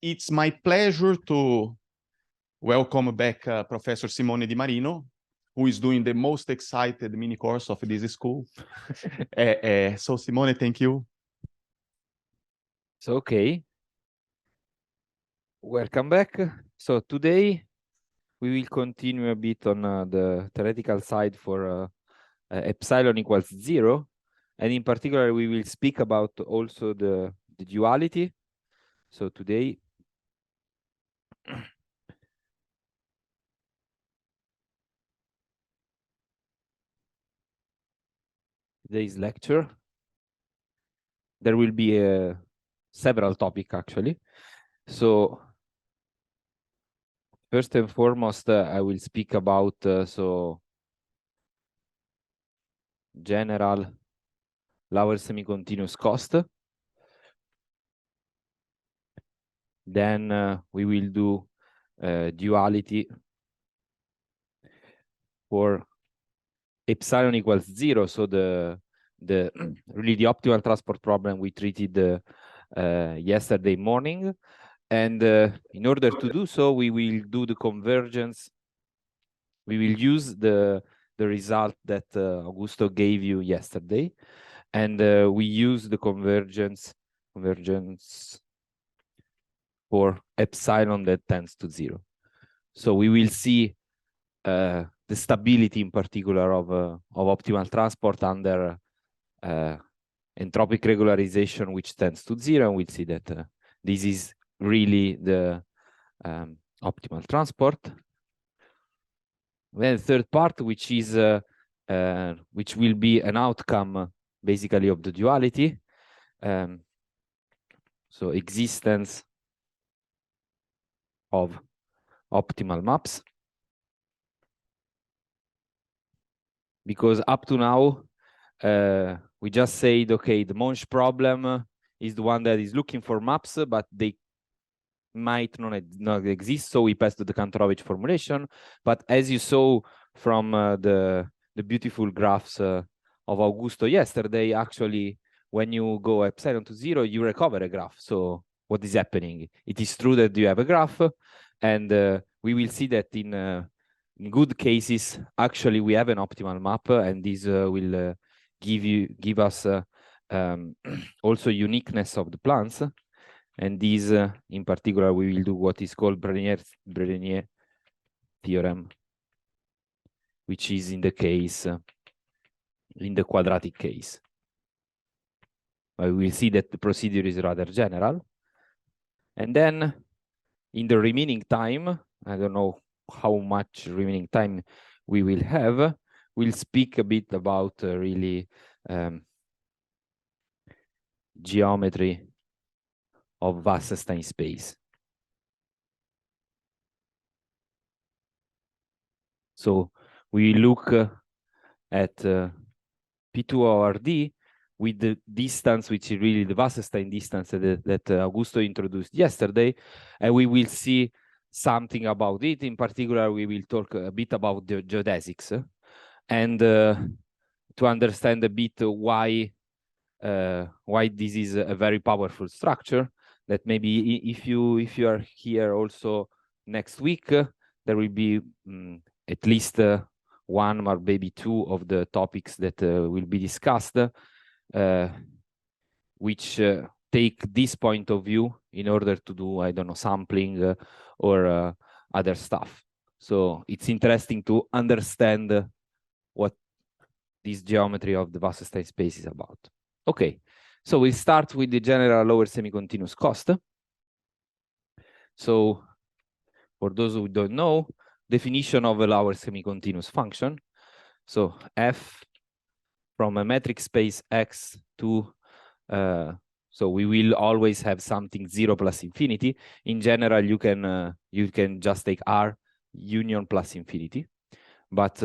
It's my pleasure to welcome back Professor Simone Di Marino, who is doing the most excited mini course of this school. So Simone, thank you. So, okay. Welcome back. So today we will continue a bit on the theoretical side for epsilon equals 0. And in particular, we will speak about also the duality. So today, today's lecture, there will be several topics actually. So first and foremost, I will speak about general lower semi-continuous cost. Then we will do duality for epsilon equals 0. So the really the optimal transport problem we treated yesterday morning. And in order to do so, we will do the convergence. We will use the result that Augusto gave you yesterday, and we use the convergence for epsilon that tends to 0. So we will see the stability in particular of optimal transport under entropic regularization, which tends to 0, and we'll see that this is really the optimal transport. Then the third part, which is which will be an outcome basically of the duality. So existence of optimal maps. Because up to now, we just said, okay, the Monge problem is the one that is looking for maps, but they might not exist, so we passed to the Kantorovich formulation. But as you saw from the beautiful graphs of Augusto yesterday, actually, when you go epsilon to 0, you recover a graph. So what is happening? It is true that you have a graph, and we will see that in good cases, actually, we have an optimal map, and this will give us also uniqueness of the plans. And this, in particular, we will do what is called Brenier theorem, which is in the case, in the quadratic case. We will see that the procedure is rather general. And then, in the remaining time, I don't know how much remaining time we will have, we'll speak a bit about really geometry of Wasserstein space. So we look at P2 over D with the distance, which is really the Wasserstein distance that Augusto introduced yesterday, and we will see something about it. In particular, we will talk a bit about the geodesics and to understand a bit why this is a very powerful structure. That maybe if you are here also next week, there will be at least one or maybe two of the topics that will be discussed, which take this point of view in order to do, I don't know, sampling or other stuff. So it's interesting to understand what this geometry of the Wasserstein space is about. Okay, so we start with the general lower semi-continuous cost. So for those who don't know, definition of a lower semi-continuous function. So f from a metric space X to, so we will always have something 0 plus infinity. In general, you can just take R union plus infinity. But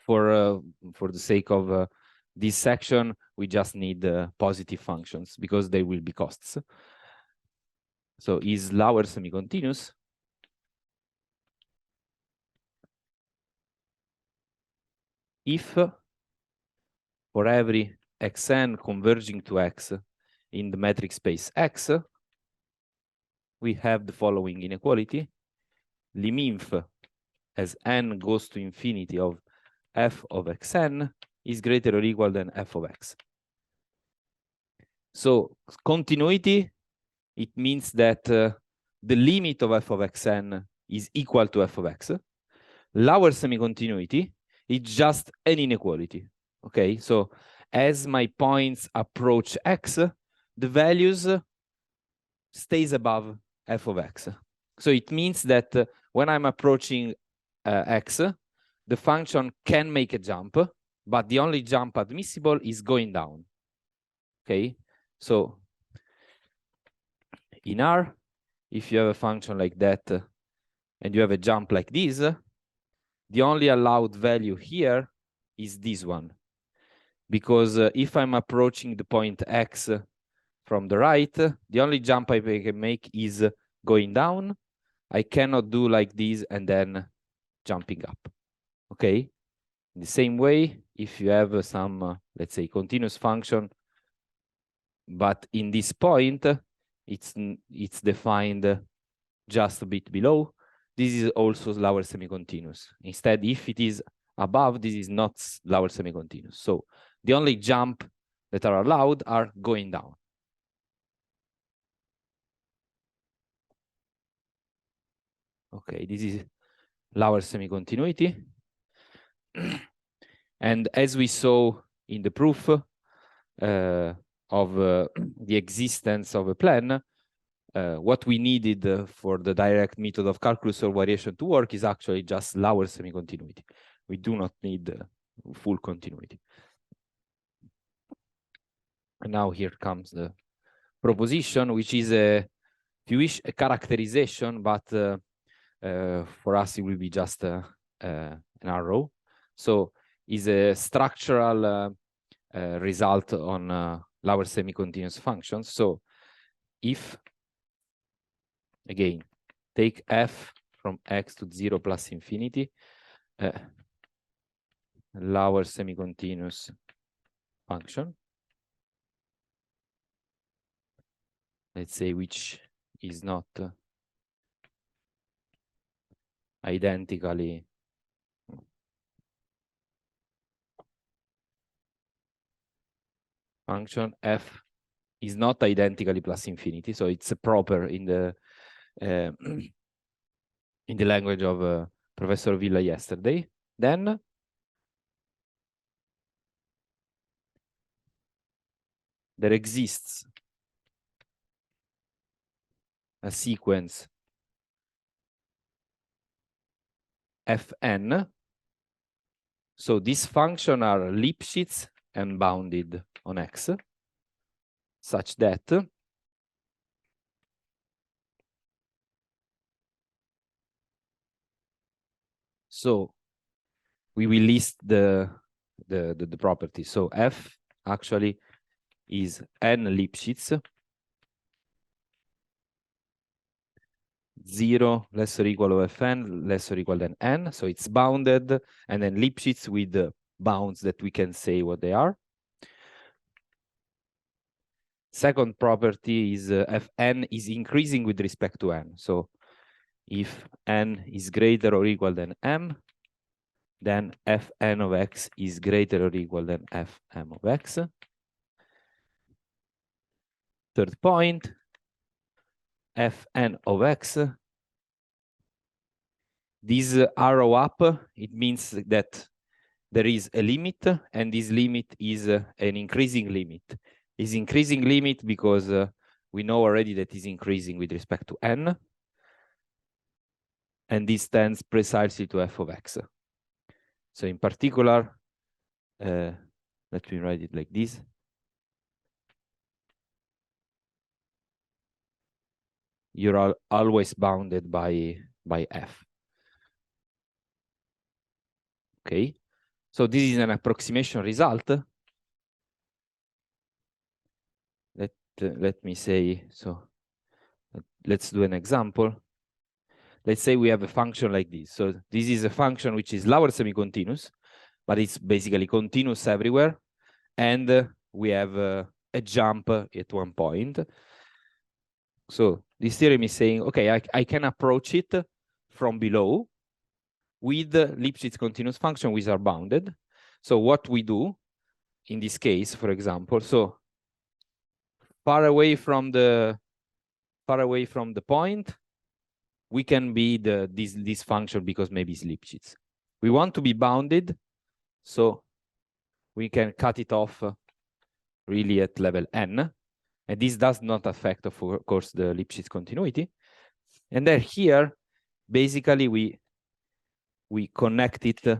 for the sake of this section, we just need positive functions because they will be costs. So is lower semi-continuous if for every xn converging to x in the metric space X, we have the following inequality. Liminf as n goes to infinity of f of xn is greater or equal than f of x. So continuity, it means that the limit of f of xn is equal to f of x. Lower semi-continuity is just an inequality. Okay, so as my points approach x, the values stays above f of x. So it means that when I'm approaching x, the function can make a jump, but the only jump admissible is going down. Okay, so in R, if you have a function like that and you have a jump like this, the only allowed value here is this one. Because if I'm approaching the point x from the right, the only jump I can make is going down. I cannot do like this and then jumping up. Okay? In the same way, if you have some, let's say, continuous function, but in this point, it's defined just a bit below, this is also lower semi-continuous. Instead, if it is above, this is not lower semi-continuous. So the only jump that are allowed are going down. Okay, this is lower semi-continuity. And as we saw in the proof of the existence of a plan, what we needed for the direct method of calculus or variation to work is actually just lower semi-continuity. We do not need full continuity. And now here comes the proposition, which is if you wish, a characterization, but for us it will be just an arrow. So is a structural result on lower semi-continuous functions. So if, again, take f from x to 0 plus infinity, lower semi-continuous function, let's say, which is not identically function f is not identically plus infinity, so it's proper in the language of Professor Villa yesterday. Then there exists a sequence Fn. So these functions are Lipschitz and bounded on X, such that so we will list the properties. So F actually is n Lipschitz, 0 less or equal of Fn less or equal than n. So it's bounded, and then Lipschitz with the bounds that we can say what they are. Second property is Fn is increasing with respect to n. So if n is greater or equal than m, then Fn of x is greater or equal than Fm of x. Third point, Fn of x, this arrow up, it means that there is a limit, and this limit is an increasing limit. Is increasing limit because we know already that is increasing with respect to n, and this tends precisely to f of x. So in particular, let me write it like this. You're always bounded by f. Okay, so this is an approximation result. Let me say, so let's do an example. Let's say we have a function like this. So this is a function which is lower semi-continuous, but it's basically continuous everywhere. And we have a jump at one point. So this theorem is saying, okay, I can approach it from below with the Lipschitz continuous function which are bounded. So what we do in this case, for example, so far away from the point, we can be this function because maybe it's Lipschitz. We want to be bounded, so we can cut it off really at level n, and this does not affect, of course, the Lipschitz continuity. And then here, basically, we connect it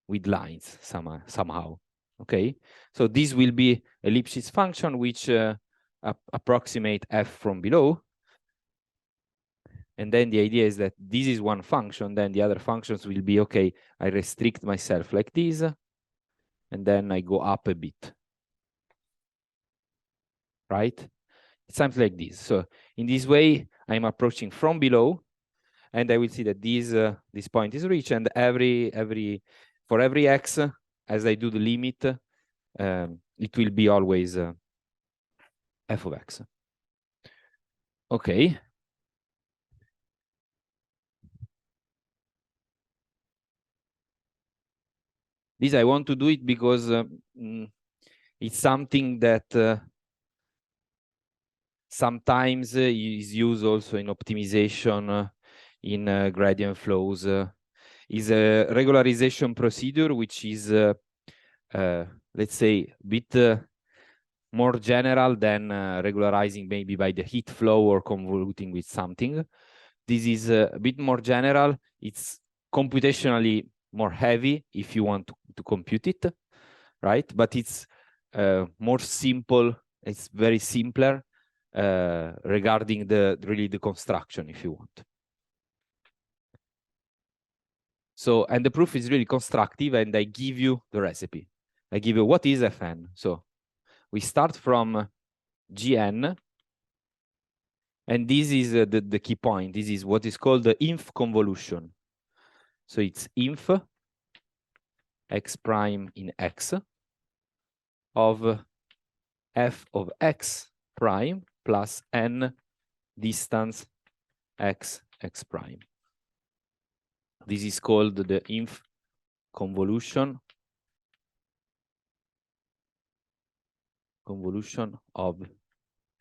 with lines somehow. Okay, so this will be a Lipschitz function which approximate f from below. And then the idea is that this is one function, then the other functions will be, okay, I restrict myself like this, and then I go up a bit, right? It's something like this. So in this way, I'm approaching from below, and I will see that this point is reached, and for every x, as I do the limit, it will be always f of x. Okay. This I want to do it because it's something that sometimes is used also in optimization, in gradient flows. Is a regularization procedure which is, let's say, a bit more general than regularizing maybe by the heat flow or convoluting with something. This is a bit more general. It's computationally more heavy if you want to compute it, right? But it's more simple. It's very simpler regarding the construction, if you want. So, and the proof is really constructive, and I give you the recipe. I give you what is Fn. So we start from Gn, and this is the key point. This is what is called the inf convolution. So it's inf x prime in x of f of x prime plus n distance x prime. This is called the inf convolution of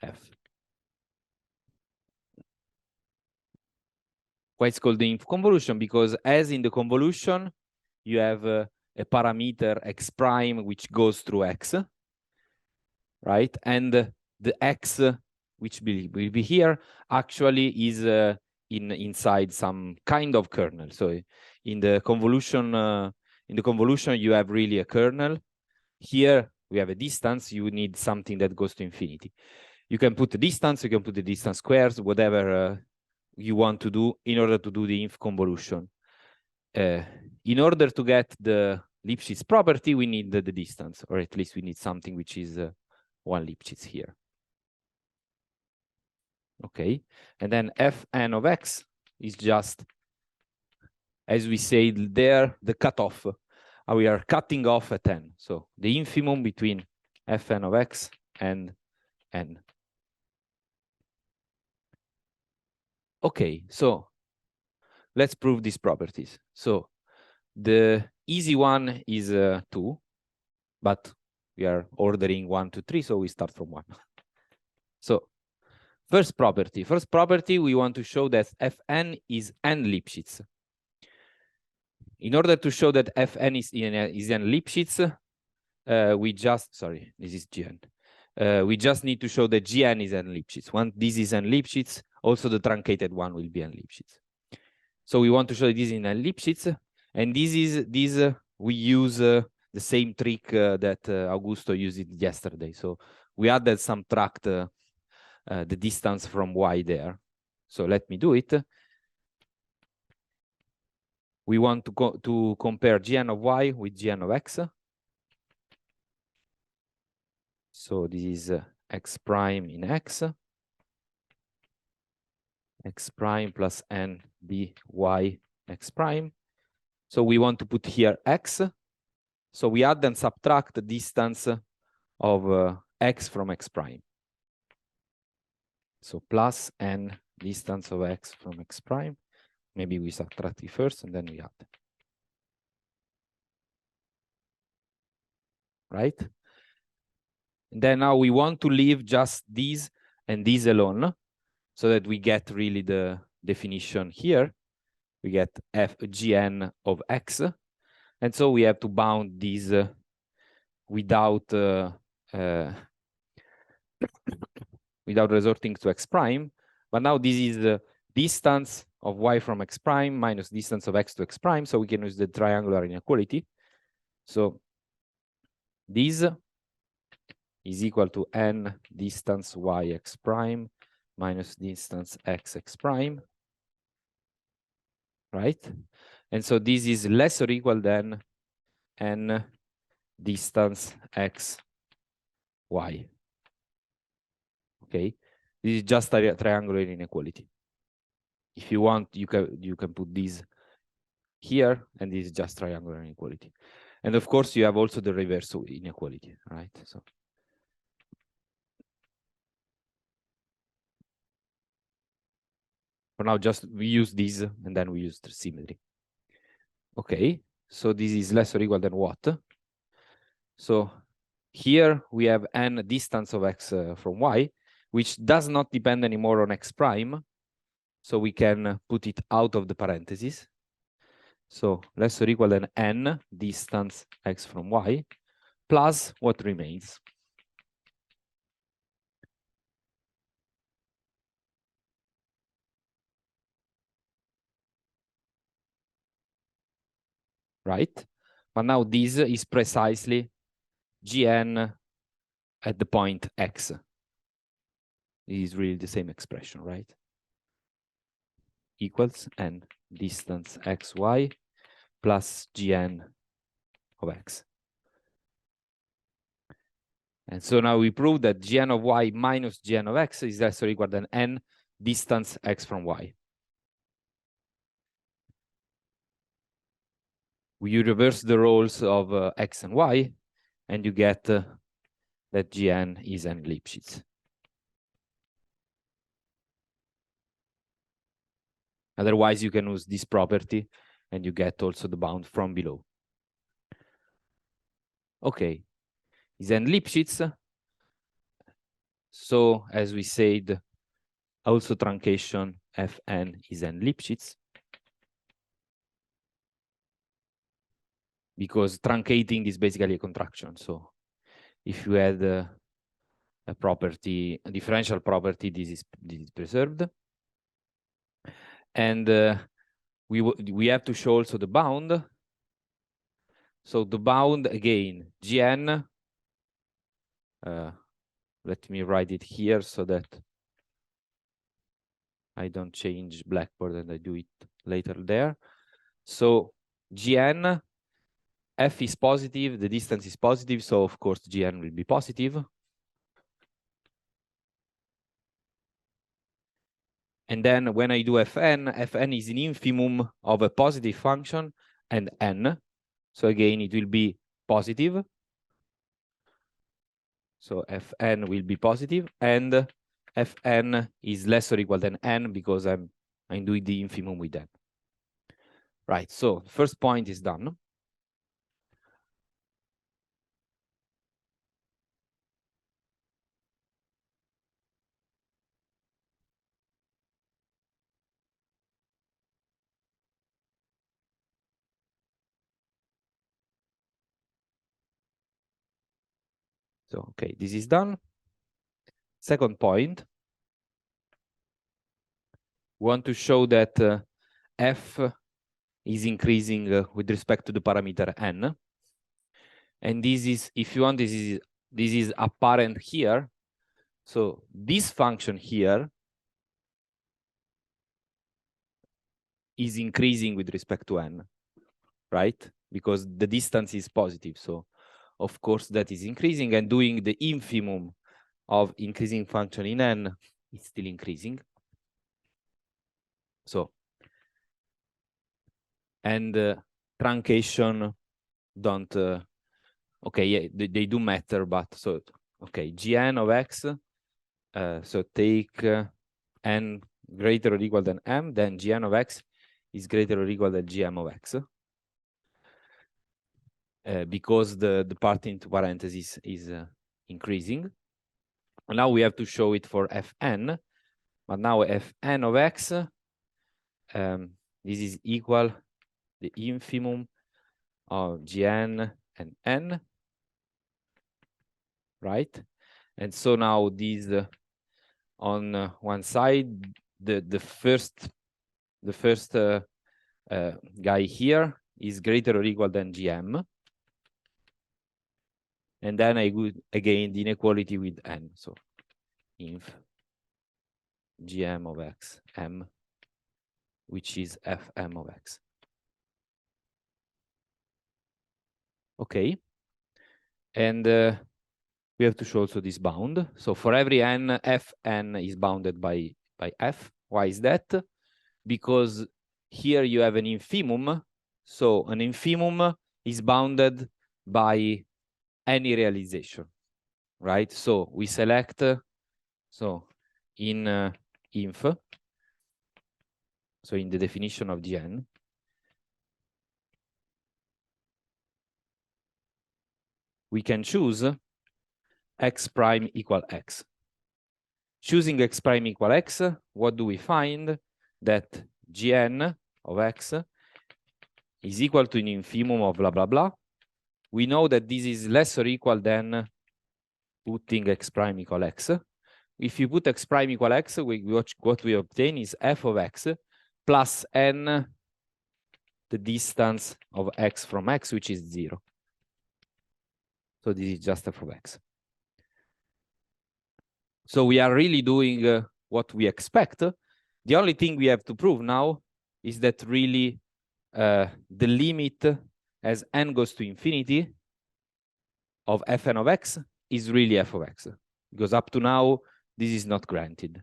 f. Why it's called the inf convolution? Because as in the convolution, you have a parameter x prime which goes through x, right? And the x which will be here actually is inside some kind of kernel. So in the convolution, you have really a kernel. Here we have a distance. You need something that goes to infinity. You can put the distance. You can put the distance squares, whatever you want to do in order to do the inf convolution. In order to get the Lipschitz property, we need the distance, or at least we need something which is 1 Lipschitz here. Okay, and then Fn of x is just, as we say there, the cutoff. We are cutting off at n. So the infimum between Fn of x and n. Okay, so let's prove these properties. So the easy one is 2, but we are ordering 1 to 3, so we start from 1. So first property, we want to show that Fn is n Lipschitz. In order to show that Fn is n Lipschitz, we just, sorry, this is Gn. We just need to show that Gn is n Lipschitz. Once this is n Lipschitz, also the truncated one will be n Lipschitz. So we want to show this in n Lipschitz, and we use the same trick that Augusto used yesterday. So we added subtract the distance from y there. So let me do it. We want to compare Gn of y with Gn of x. So this is x prime in x prime plus n dy x prime. So we want to put here x. So we add and subtract the distance of x from x prime. So plus n distance of x from x prime. Maybe we subtract it first and then we add. Right? And then now we want to leave just these and these alone so that we get really the definition here. We get fgn of x. And so we have to bound these without without resorting to x prime. But now this is the distance of y from x prime minus distance of x to x prime. So we can use the triangular inequality. So this is equal to n distance y x prime minus distance x x prime, right? And so this is less or equal than n distance x y. Okay, this is just a triangular inequality. If you want, you can put this here, and this is just triangular inequality. And of course, you have also the reverse inequality, right? So for now, just we use this, and then we use the symmetry. Okay, so this is less or equal than what? So here we have n distance of x from y, which does not depend anymore on x prime. So we can put it out of the parentheses. So less or equal than n distance x from y plus what remains. Right? But now this is precisely gn at the point x. It is really the same expression, right? Equals n distance xy plus gn of x. And so now we prove that gn of y minus gn of x is less or equal than n distance x from y. You reverse the roles of x and y, and you get that gn is n Lipschitz. Otherwise, you can use this property, and you get also the bound from below. Okay, is n Lipschitz. So as we said, also truncation Fn is n Lipschitz. Because truncating is basically a contraction. So if you had a property, a differential property, this is preserved. And we have to show also the bound. So the bound, again, Gn, let me write it here so that I don't change Blackboard and I do it later there. So Gn, f is positive, the distance is positive, so of course Gn will be positive. And then when I do Fn, Fn is an infimum of a positive function and n. So again, it will be positive. So Fn will be positive, and Fn is less or equal than n because I'm doing the infimum with n. Right, so first point is done. So, okay, this is done. Second point, we want to show that f is increasing with respect to the parameter n. And this is, if you want, this is apparent here. So this function here is increasing with respect to n, right? Because the distance is positive. So of course that is increasing, and doing the infimum of increasing function in n is still increasing. So, and truncation don't, okay, yeah, they do matter, but so, okay, Gn of x So take n greater or equal than m, then gn of x is greater or equal than gm of x. Because the part into parentheses is increasing. And now we have to show it for fn, but now fn of x, this is equal the infimum of gn and n, right? And so now these on one side, the first guy here is greater or equal than gm. And then I go again the inequality with n. So inf gm of x m, which is fm of x. Okay. And we have to show also this bound. So for every n, fn is bounded by f. Why is that? Because here you have an infimum. So an infimum is bounded by any realization, right? So we select, so in inf, so in the definition of Gn, we can choose x prime equal x. Choosing x prime equal x, what do we find? That Gn of x is equal to an infimum of blah, blah, blah. We know that this is less or equal than putting x prime equal x. If you put x prime equal x, what we obtain is f of x plus n, the distance of x from x, which is 0. So this is just f of x. So we are really doing what we expect. The only thing we have to prove now is that really the limit as n goes to infinity of fn of x is really f of x, because up to now, this is not granted.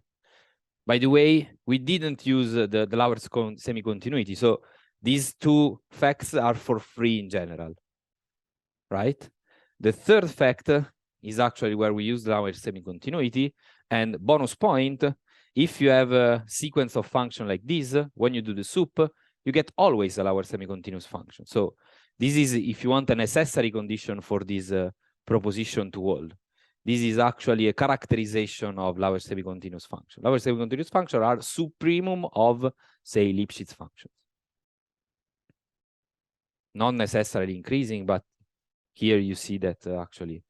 By the way, we didn't use the Lauer's semi-continuity, so these two facts are for free in general, right? The third fact is actually where we use Lauer's semi-continuity, and bonus point, if you have a sequence of function like this, when you do the soup, you get always a Lauer semi-continuous function. So this is, if you want, a necessary condition for this proposition to hold. This is actually a characterization of Lauer semi-continuous function. Lauer semi-continuous functions are supremum of, say, Lipschitz functions. Not necessarily increasing, but here you see that actually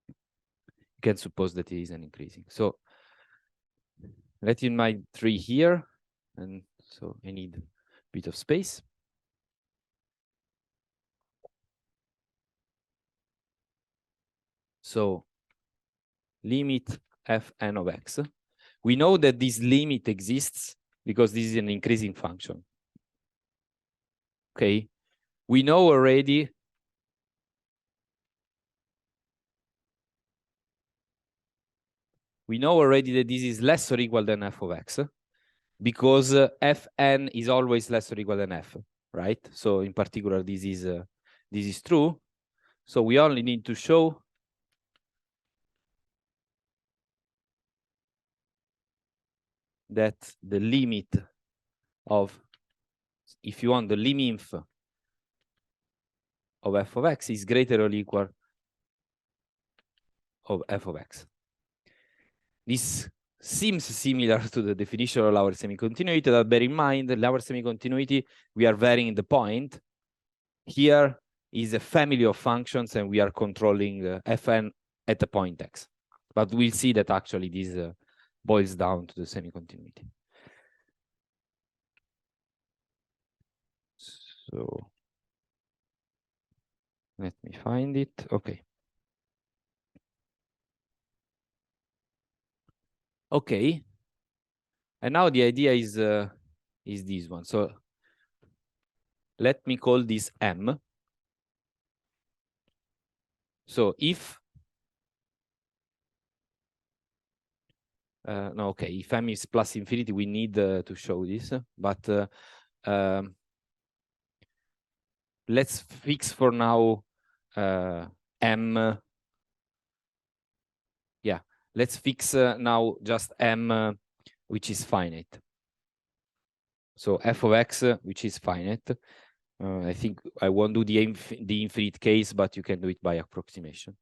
you can suppose that it is an increasing. So let in my 3 here, and so I need a bit of space. So limit fn of x. We know that this limit exists because this is an increasing function. Okay, we know already that this is less or equal than f of x, because fn is always less or equal than f, right? So in particular, this is true. So we only need to show that the limit of, if you want, the lim-inf of f of x is greater or equal of f of x. This seems similar to the definition of Lauer semi-continuity, but bear in mind, Lauer semi-continuity, we are varying the point. Here is a family of functions, and we are controlling fn at the point x. But we'll see that actually this boils down to the semi-continuity. So let me find it. Okay. Okay. And now the idea is this one. So let me call this m. So if no, okay, if m is plus infinity, we need to show this, but let's fix for now m. Yeah, let's fix now just m which is finite. So f of x which is finite. I think I won't do the infinite case, but you can do it by approximation.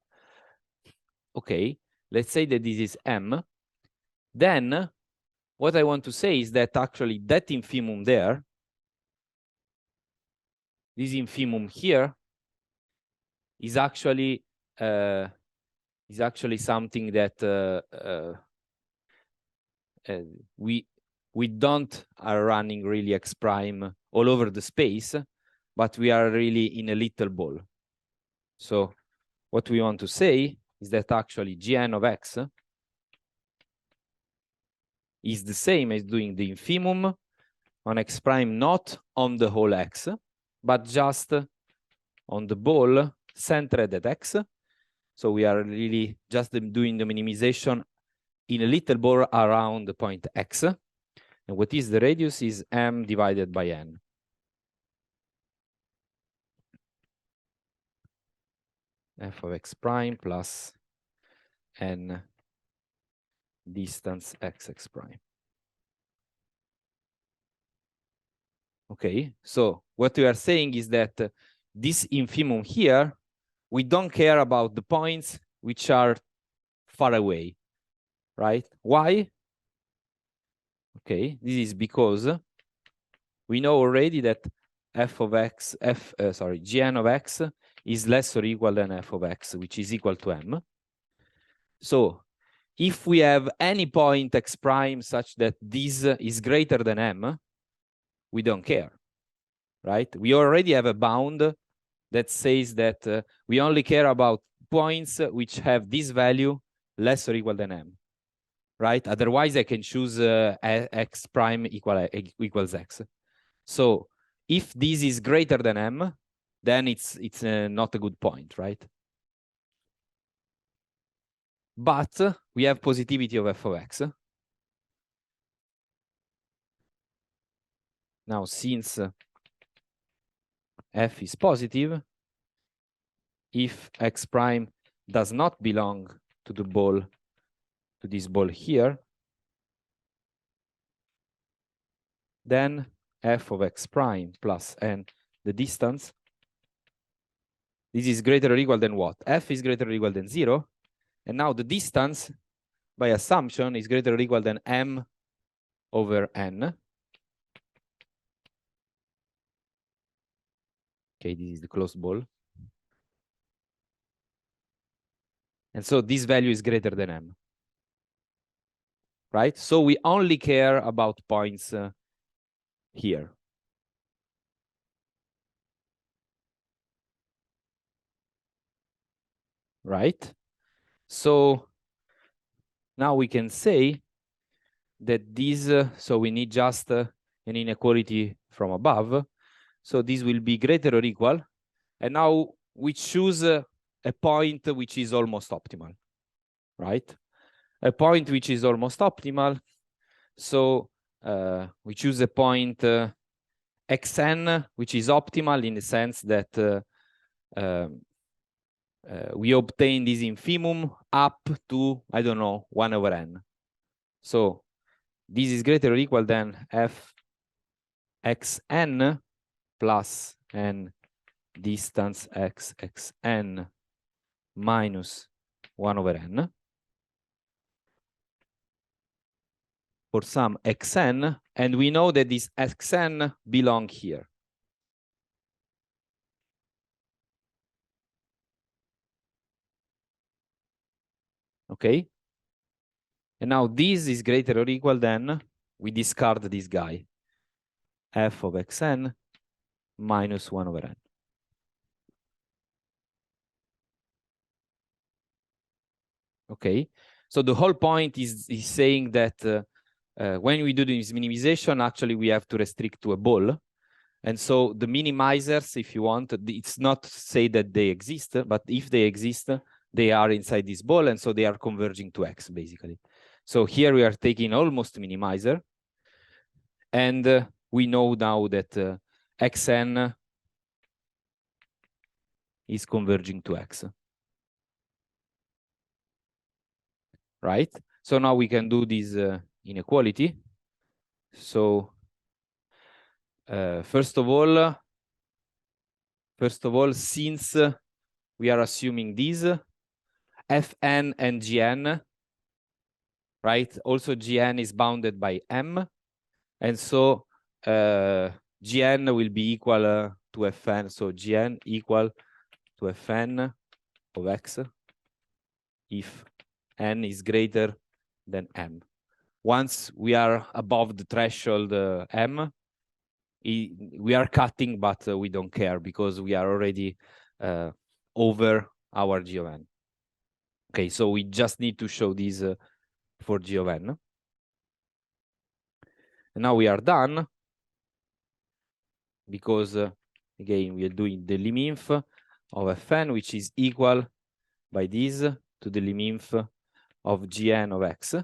Okay, let's say that this is m. Then what I want to say is that actually that infimum there, this infimum here, is actually something that we don't are running really x prime all over the space, but we are really in a little ball. So what we want to say is that actually Gn of x is the same as doing the infimum on x prime, not on the whole x, but just on the ball centered at x. So we are really just doing the minimization in a little ball around the point x. And what is the radius is m divided by n. F of x prime plus n distance x prime. Okay, so what we are saying is that this infimum here, we don't care about the points which are far away, right? Why? Okay, this is because we know already that Gn of x is less or equal than f of x, which is equal to m. So if we have any point x prime such that this is greater than m, we don't care, right? We already have a bound that says that we only care about points which have this value less or equal than m, right? Otherwise, I can choose x prime equals x. So if this is greater than m, then it's not a good point, right? But we have positivity of f of x. Now, since f is positive, if x prime does not belong to the ball, to this ball here, then f of x prime plus n, the distance, this is greater or equal than what? F is greater or equal than 0. And now the distance, by assumption, is greater or equal than m over n. Okay, this is the closed ball. And so this value is greater than m, right? So we only care about points here. Right? So now we can say that this, so we need just an inequality from above. So this will be greater or equal. And now we choose a point which is almost optimal, right? A point which is almost optimal. So we choose a point xn, which is optimal in the sense that we obtain this infimum up to, I don't know, 1 over n. So this is greater or equal than f xn plus n distance xn minus 1 over n for some xn, and we know that this xn belong here. Okay? And now this is greater or equal than, we discard this guy, f of xn minus 1 over n. Okay, so the whole point is saying that when we do this minimization, actually we have to restrict to a ball. And so the minimizers, if you want, it's not to say that they exist, but if they exist, they are inside this ball, and so they are converging to x, basically. So here we are taking almost minimizer, and we know now that xn is converging to x. right? So now we can do this inequality. So first of all, since we are assuming this, Fn and Gn, right? Also Gn is bounded by M, and so Gn will be equal to Fn. So Gn equal to Fn of X if N is greater than M. Once we are above the threshold M, we are cutting, but we don't care because we are already over our G of N. Okay, so we just need to show this for G of N. And now we are done because, again, we are doing the lim-inf of Fn, which is equal by this to the lim-inf of Gn of X.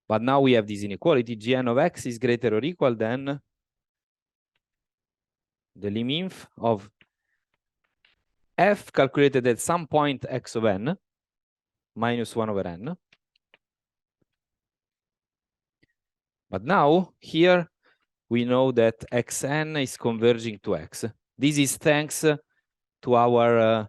But now we have this inequality. Gn of X is greater or equal than the lim-inf of F calculated at some point X of N minus 1 over N. But now here we know that Xn is converging to X. This is thanks to our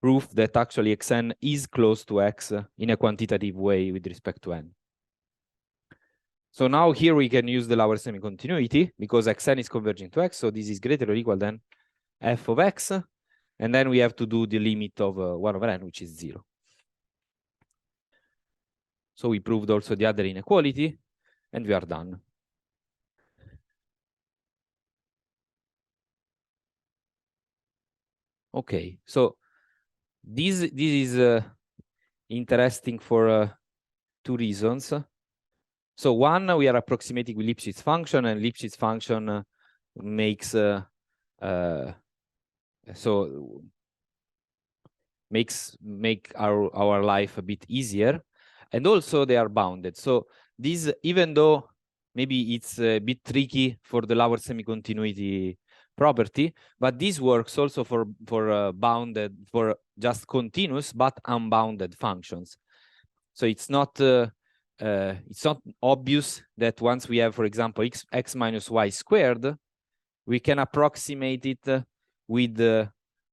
proof that actually Xn is close to X in a quantitative way with respect to N. So now here we can use the lower semi-continuity because Xn is converging to X, so this is greater or equal than f of X, and then we have to do the limit of 1 over N, which is 0. So we proved also the other inequality, and we are done. Okay, so this is interesting for 2 reasons. So one, we are approximating with Lipschitz function, and Lipschitz function makes make our life a bit easier, and also they are bounded. So this, even though maybe it's a bit tricky for the lower semi-continuity property, but this works also for bounded, for just continuous but unbounded functions. So it's not obvious that once we have, for example, x minus y squared, we can approximate it with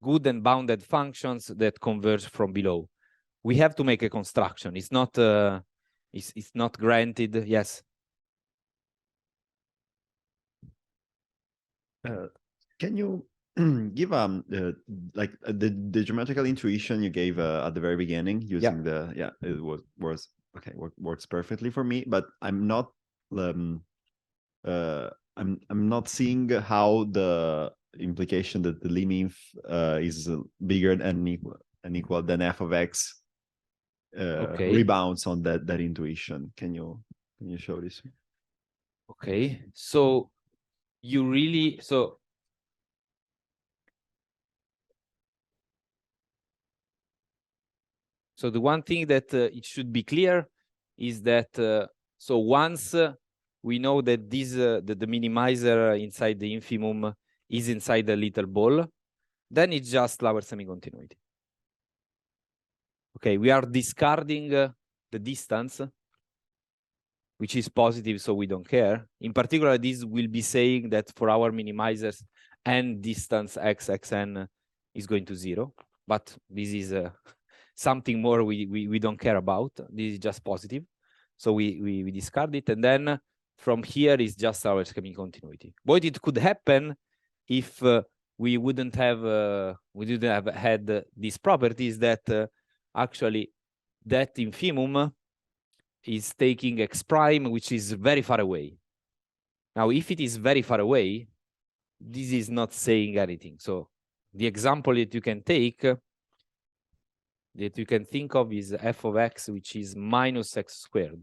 good and bounded functions that converge from below. We have to make a construction. It's not it's not granted. Yes. Can you give like the geometrical intuition you gave at the very beginning using it was okay, works perfectly for me, but I'm not I'm not seeing how the implication that the lim-inf is bigger than equal than f of X rebounds on that intuition. Can you show this? Okay, so you really so the one thing that it should be clear is that so once we know that this the minimizer inside the infimum is inside the little ball, then it's just lower semi-continuity. Okay, we are discarding the distance, which is positive, so we don't care. In particular, this will be saying that for our minimizers, n distance xn is going to 0, but this is something more we don't care about. This is just positive, so we discard it, and then from here is just our semi-continuity. What it could happen if we wouldn't have had these properties, that actually that infimum is taking x prime, which is very far away. Now, if it is very far away, this is not saying anything. So the example that you can take, that you can think of, is f of x, which is minus x squared.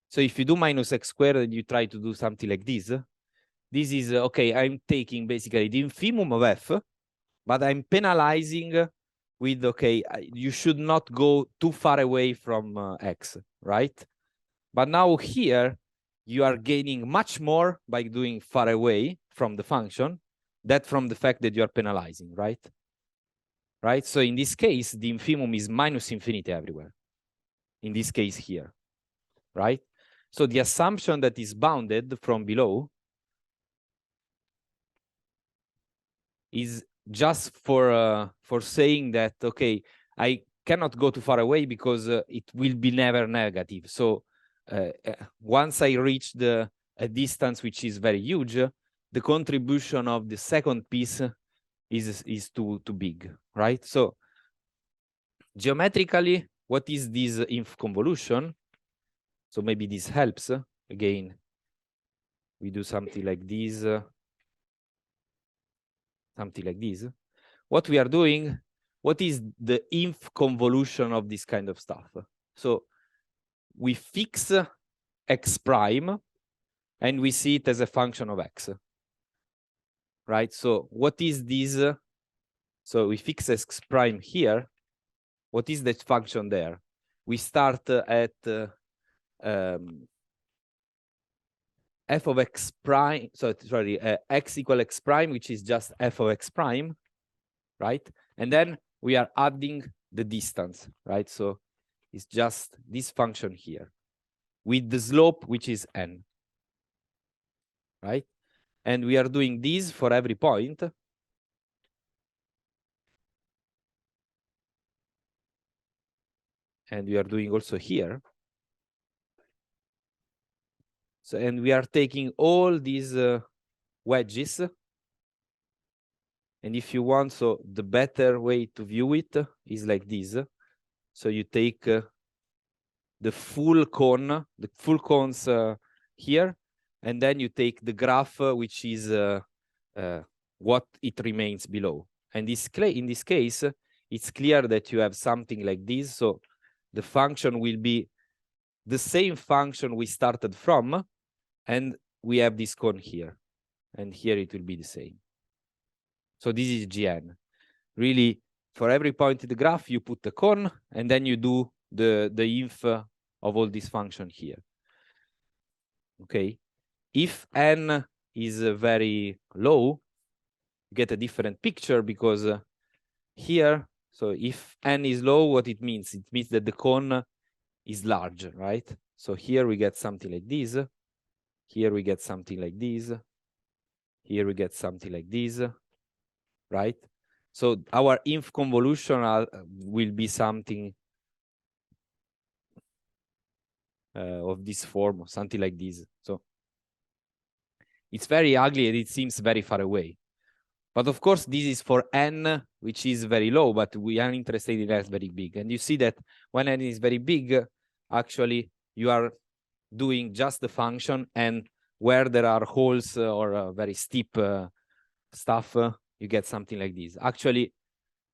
So if you do minus x squared and you try to do something like this is, okay, I'm taking basically the infimum of f, but I'm penalizing with, okay, you should not go too far away from x, right? But now here, you are gaining much more by doing far away from the function than from the fact that you are penalizing, right? right? So in this case, the infimum is minus infinity everywhere. In this case here, right? So the assumption that is bounded from below is just for saying that, okay, I cannot go too far away because it will be never negative. So once I reach a distance which is very huge, the contribution of the second piece is too big, right? So geometrically, what is this inf convolution? So maybe this helps. Again, we do something like this. Something like this. What we are doing, what is the inf convolution of this kind of stuff? So we fix x prime and we see it as a function of x, right? So what is this? So we fix x prime here. What is that function there? We start at f of x prime, so sorry, x equal x prime, which is just f of x prime, right? And then we are adding the distance, right? So it's just this function here with the slope, which is n, right? And we are doing this for every point. And we are doing also here. So, and we are taking all these wedges. And if you want, so the better way to view it is like this. So you take the full cone, the full cones here, and then you take the graph, which is what it remains below. And in this case, it's clear that you have something like this. So the function will be the same function we started from, and we have this cone here. And here it will be the same. So this is Gn. Really, for every point in the graph, you put the cone, and then you do the inf of all this function here. Okay. If n is very low, you get a different picture because here, so if n is low, what it means that the cone is large, right? So here we get something like this. Here we get something like this. Here we get something like this, right? So our inf convolution will be something of this form, or something like this. So it's very ugly and it seems very far away. But of course, this is for n, which is very low, but we are interested in n very big. And you see that when n is very big, actually, you are doing just the function, and where there are holes or very steep stuff, you get something like this. Actually,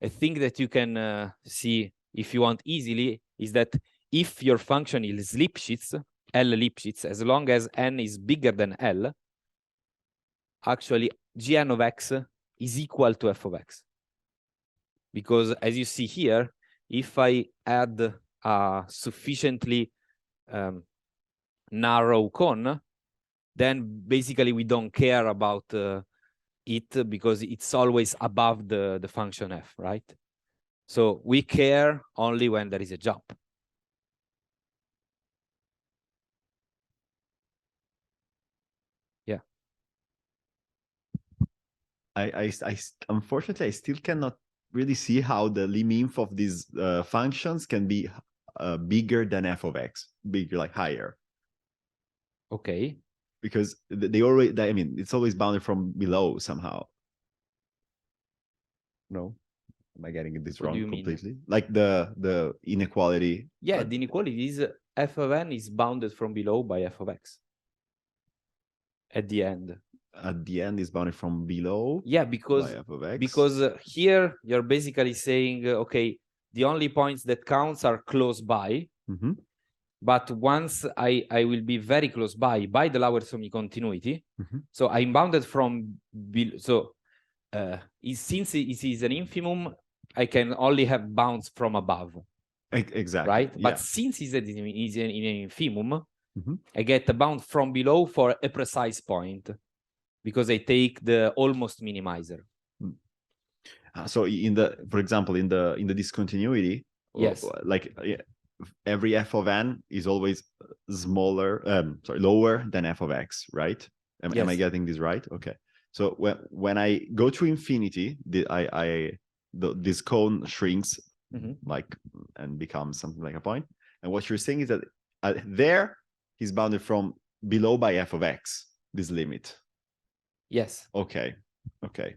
a thing that you can see if you want easily is that if your function is Lipschitz, L Lipschitz, as long as n is bigger than L, actually Gn of x is equal to f of x. Because as you see here, if I add a sufficiently narrow cone, then basically we don't care about it because it's always above the function f, right? So we care only when there is a jump. Yeah. I unfortunately I still cannot really see how the lim-inf of these functions can be bigger than f of x, bigger, like higher. Okay. Because they already, I mean, it's always bounded from below somehow. No, am I getting this What do wrong you mean? completely? Like the inequality. Yeah, the inequality is f of n is bounded from below by f of x. At the end. At the end is bounded from below. Yeah, by because f of x. Here you're basically saying, okay, the only points that counts are close by. Mm-hmm. But once I will be very close by the lower semi-continuity, so I'm bounded from below. So since it is an infimum, I can only have bounds from above. Exactly. Right? Yeah. But since it's in an infimum, I get a bound from below for a precise point because I take the almost minimizer. So in the, for example, in the discontinuity, Yes. like every f of n is always smaller, lower than f of x, right? Am I Yes. getting this right? Okay. So when I go to infinity, this cone shrinks like and becomes something like a point. And what you're saying is that there is bounded from below by f of x, this limit. Yes. Okay. Okay.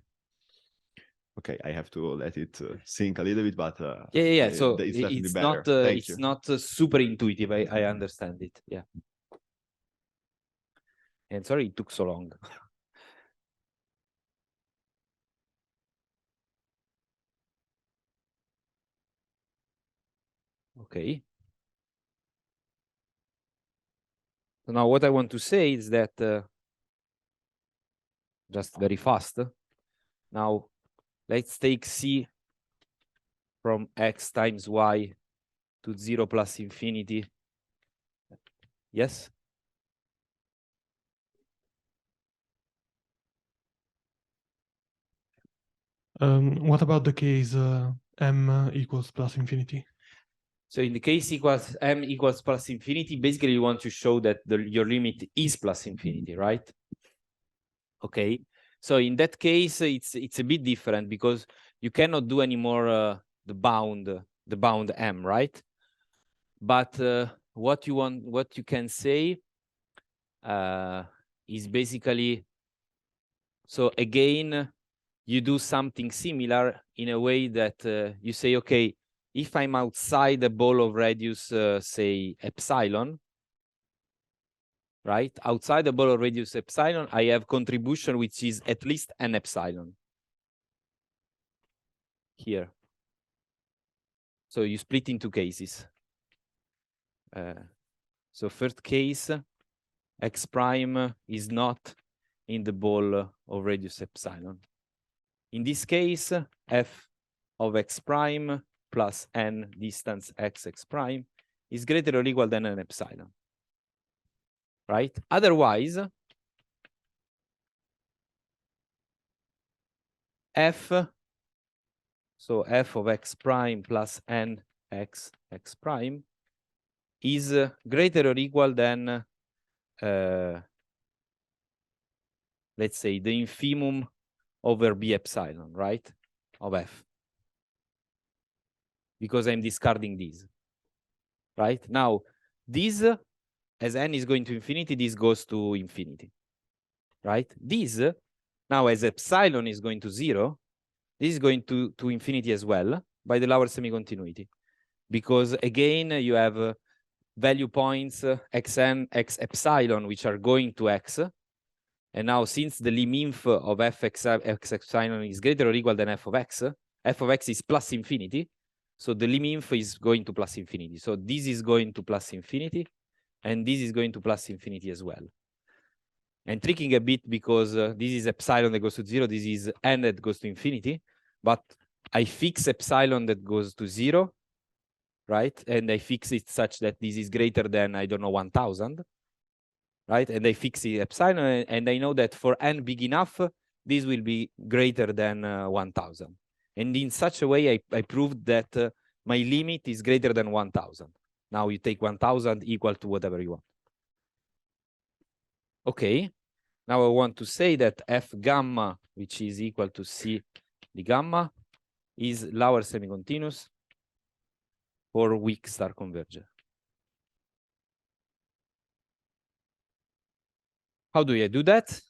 Okay, I have to let it sink a little bit, but yeah. So it's definitely it's better. not Thank you. it's not super intuitive. I understand it. Yeah. And sorry it took so long. Okay. So now what I want to say is that just very fast. Now let's take c from x times y to 0 plus infinity. Yes. What about the case m equals plus infinity? So in the case equals m equals plus infinity, basically you want to show that your limit is plus infinity, right? Okay. So in that case, it's a bit different because you cannot do anymore the bound m, right? But what you can say is basically, so again, you do something similar in a way that you say, okay, if I'm outside the ball of radius, say epsilon, right? Outside the ball of radius epsilon, I have contribution which is at least an epsilon here. So you split into cases. So first case, x prime is not in the ball of radius epsilon. In this case, f of x prime plus n distance x prime is greater or equal than an epsilon, right? Otherwise, f, so f of x prime plus n x prime is greater or equal than, let's say, the infimum over b epsilon, right, of f, because I'm discarding these, right? Now, this, as n is going to infinity, this goes to infinity, right? This, now as epsilon is going to 0, this is going to infinity as well by the lower semi-continuity, because again, you have value points xn, x epsilon, which are going to x. And now, since the lim-inf of f x epsilon is greater or equal than f of x is plus infinity. So the lim-inf is going to plus infinity. So this is going to plus infinity, and this is going to plus infinity as well. And tricking a bit because this is epsilon that goes to 0, this is n that goes to infinity, but I fix epsilon that goes to 0, right? And I fix it such that this is greater than, I don't know, 1000, right? And I fix the epsilon, and I know that for n big enough, this will be greater than 1000. And in such a way, I proved that my limit is greater than 1000. Now you take 1000 equal to whatever you want. Okay, now I want to say that f gamma, which is equal to c di gamma, is lower semi-continuous for weak star converger. How do I do that?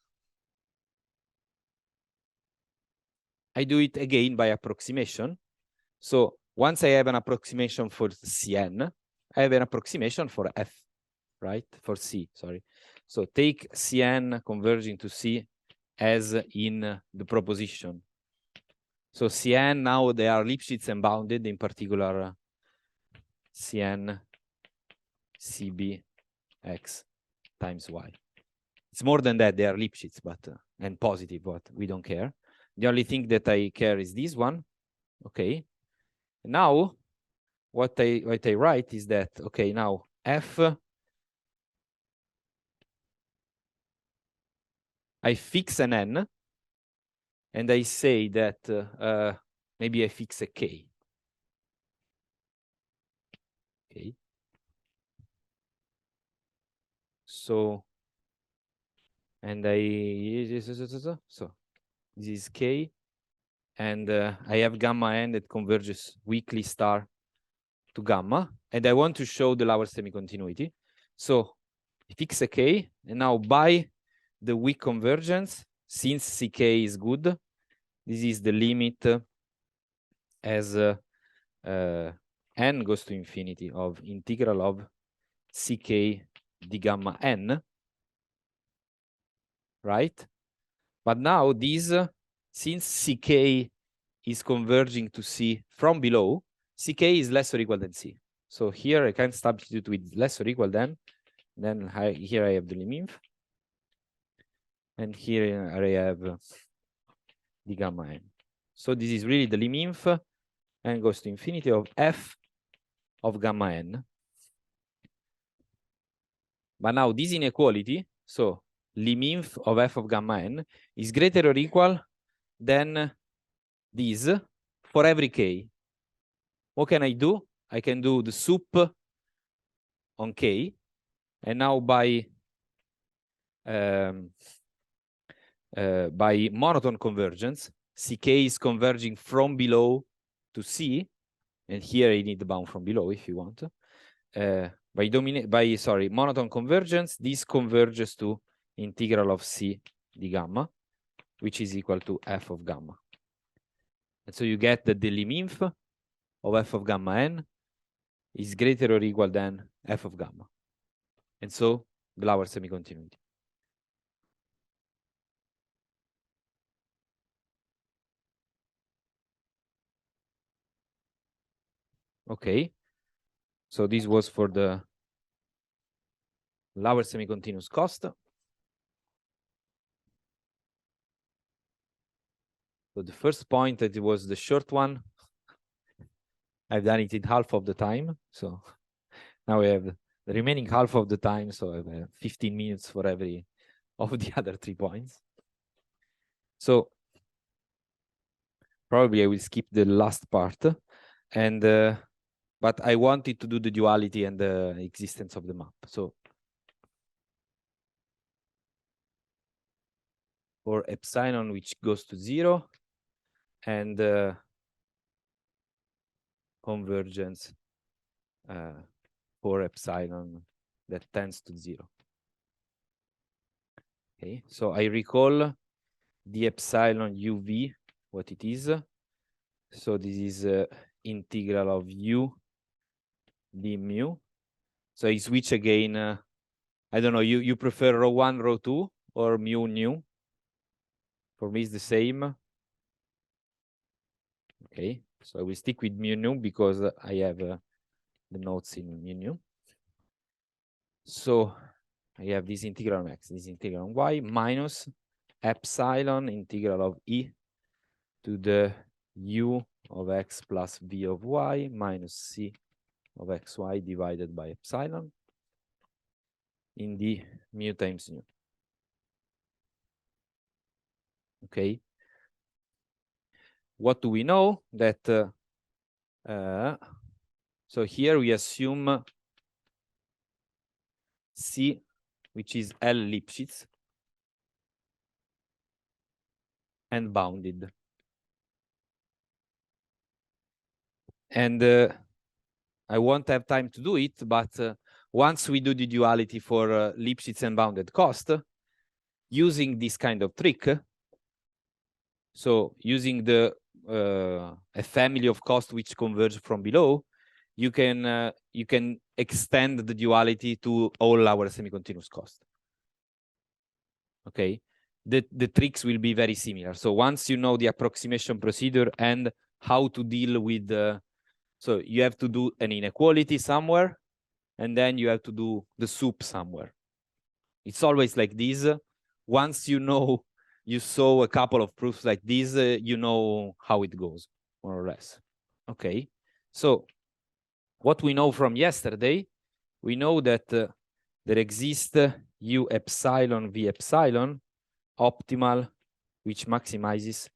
I do it again by approximation. So once I have an approximation for Cn, I have an approximation for f, right? For C, sorry. So take Cn converging to C as in the proposition. So Cn, now they are Lipschitz unbounded, in particular Cn Cb x times y. It's more than that, they are Lipschitz, but and positive, but we don't care. The only thing that I care is this one. Okay. Now, what I write is that, okay, now f, I fix an n, and I say that maybe I fix a k. Okay. So, and so this is k, and I have gamma n that converges weakly star to gamma, and I want to show the lower semi-continuity. So I fix a k, and now by the weak convergence, since ck is good, this is the limit as n goes to infinity of integral of ck d gamma n, right? But now this, since ck is converging to c from below, ck is less or equal than c. So here I can substitute with less or equal than, then here I have the limit, and here I have d gamma n. So this is really the limit n goes to infinity of f of gamma n. But now this inequality, so limit of f of gamma n, is greater or equal than this for every k. What can I do? I can do the sup on k, and now by monotone convergence, ck is converging from below to c, and here I need the bound from below if you want. By monotone convergence, this converges to integral of c d gamma, which is equal to f of gamma. And so you get that the limit of f of gamma n is greater or equal than f of gamma. And so the lower semi-continuity. Okay. So this was for the lower semi-continuous cost. So the first point, that it was the short one. I've done it in half of the time. So now we have the remaining half of the time. So I have 15 minutes for every of the other 3 points. So probably I will skip the last part, and but I wanted to do the duality and the existence of the map. So for epsilon, which goes to 0, and convergence for epsilon that tends to 0. Okay, so I recall the epsilon uv, what it is. So this is integral of u d mu. So I switch again. I don't know, you prefer rho 1, rho 2, or mu nu? For me, it's the same. Okay, so I will stick with mu nu because I have the notes in mu nu. So I have this integral on x, this integral on y, minus epsilon integral of e to the u of x plus v of y minus c of xy divided by epsilon in the mu times nu. Okay. What do we know? That so here we assume C, which is L Lipschitz, and bounded. And I won't have time to do it, but once we do the duality for Lipschitz and bounded cost, using this kind of trick, so using the a family of costs which converge from below, you can extend the duality to all our semi-continuous costs. Okay, the tricks will be very similar. So once you know the approximation procedure and how to deal with so you have to do an inequality somewhere, and then you have to do the soup somewhere. It's always like this. Once you know, you saw a couple of proofs like this, you know how it goes, more or less. Okay, so what we know from yesterday, we know that there exists u epsilon v epsilon optimal, which maximizes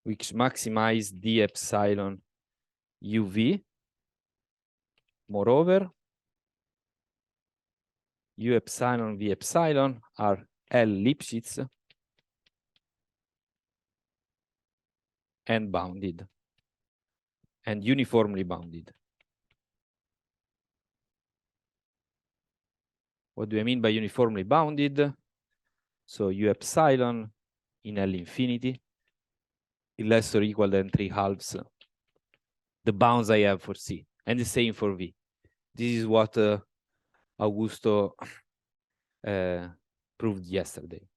which maximize d epsilon uv. Moreover, u epsilon v epsilon are L Lipschitz and bounded and uniformly bounded. What do I mean by uniformly bounded? So u epsilon in L infinity is less or equal than 3/2 the bounds I have for C, and the same for V. This is what Augusto proved yesterday,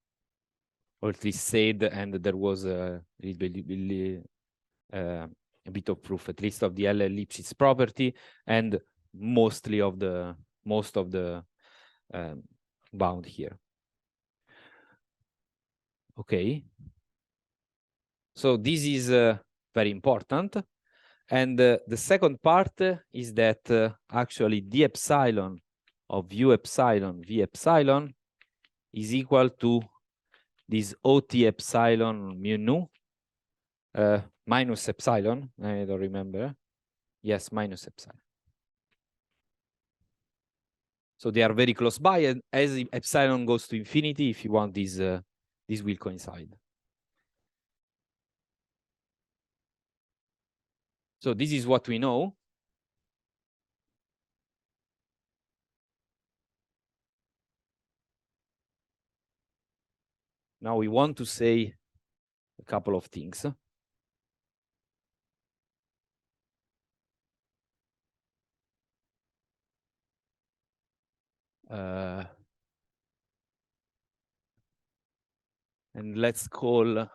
or at least said, and there was a bit of proof, at least of the L Lipschitz property, and most of the bound here. Okay, so this is very important. And the second part is that actually d epsilon of u epsilon v epsilon is equal to this OT epsilon mu nu minus epsilon. I don't remember. Yes, minus epsilon. So they are very close by, and as epsilon goes to infinity, if you want, this will coincide. So this is what we know. Now we want to say a couple of things. And let's call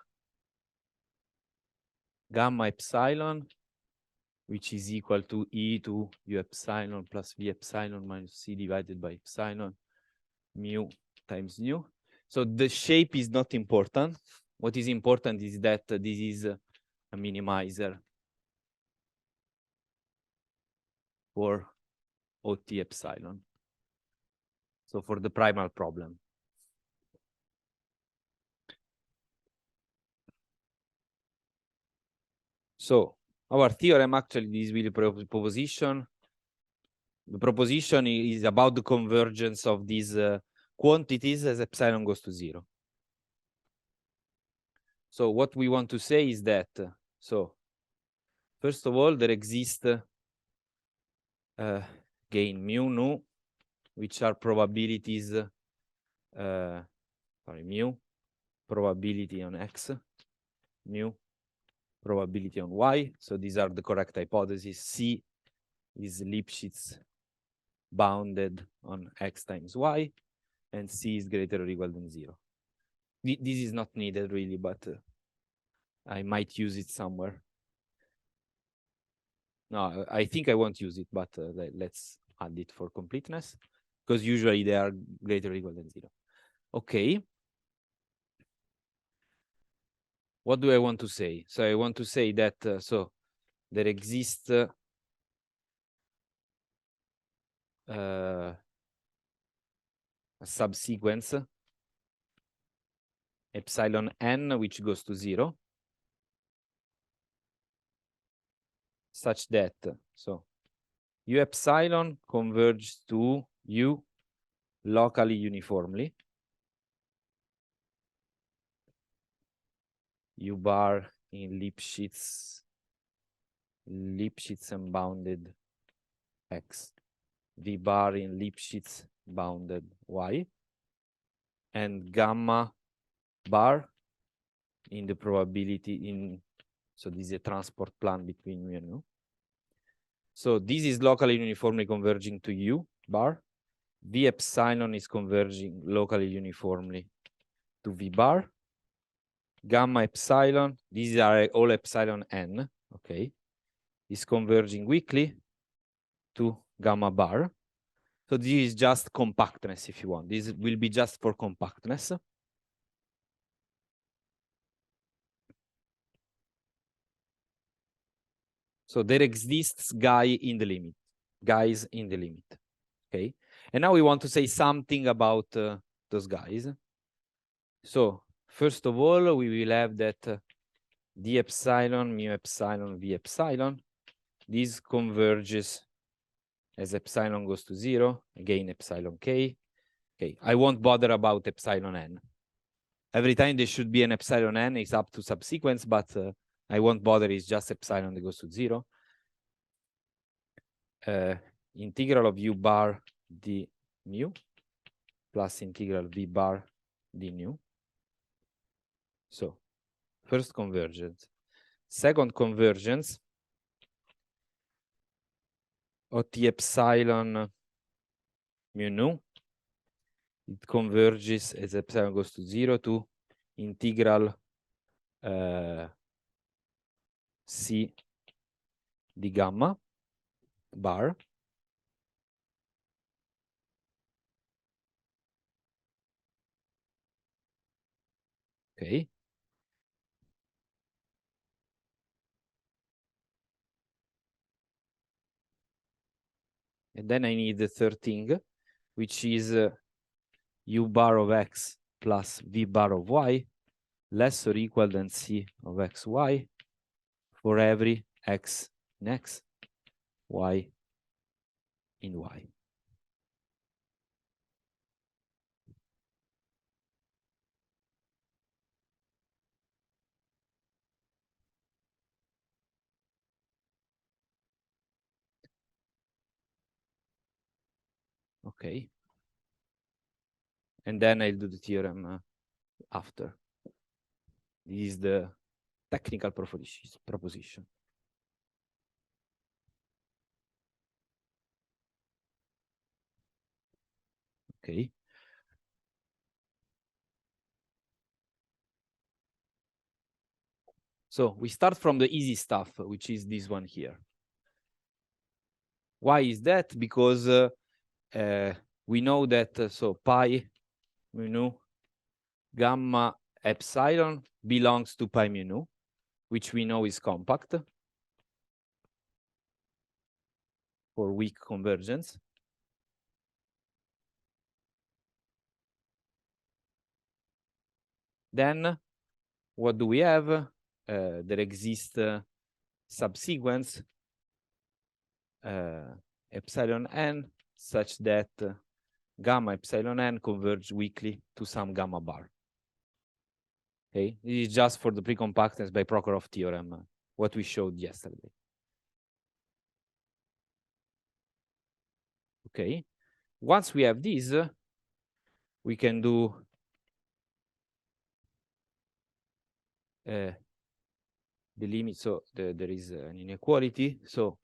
gamma epsilon, which is equal to e to u epsilon plus v epsilon minus c divided by epsilon mu times nu. So the shape is not important. What is important is that this is a minimizer for OT epsilon. So for the primal problem. So our theorem, actually, this will proposition. The proposition is about the convergence of these quantities as epsilon goes to 0. So what we want to say is that, so first of all, there exists again mu nu, which are probabilities, mu, probability on x, mu, probability on y. So these are the correct hypotheses. C is Lipschitz bounded on x times y, and C is greater or equal than 0. This is not needed really, but I might use it somewhere. No, I think I won't use it, but let's add it for completeness, because usually they are greater or equal than 0. Okay. What do I want to say? So I want to say that, so there exists a subsequence epsilon n, which goes to 0, such that, so u epsilon converges to u locally uniformly, u bar in Lipschitz unbounded x, v bar in Lipschitz bounded y, and gamma bar in the probability in, so this is a transport plan between mu and nu. So this is locally uniformly converging to u bar. V epsilon is converging locally uniformly to v bar. Gamma epsilon, these are all epsilon n, okay, is converging weakly to gamma bar. So this is just compactness, if you want. This will be just for compactness. So there exists guys in the limit, okay? And now we want to say something about those guys. So first of all, we will have that d epsilon, mu epsilon, v epsilon. This converges as epsilon goes to 0, again epsilon k. Okay, I won't bother about epsilon n. Every time there should be an epsilon n, it's up to subsequence, but I won't bother, it's just epsilon that goes to 0. Integral of u bar d mu plus integral v bar d nu. So, first convergence. Second convergence of t epsilon mu nu. It converges as epsilon goes to 0 to integral c di gamma bar. Okay. And then I need the third thing, which is u bar of x plus v bar of y less or equal than c of xy for every x in x, y in y. Okay. And then I'll do the theorem after. This is the technical proposition. Okay. So we start from the easy stuff, which is this one here. Why is that? Because we know that so pi mu nu gamma epsilon belongs to pi mu nu, which we know is compact for weak convergence. Then what do we have? There exists subsequence epsilon n such that gamma epsilon n converge weakly to some gamma bar. Okay, this is just for the precompactness by Prokhorov theorem, what we showed yesterday. Okay, once we have this, we can do the limit. So there is an inequality. So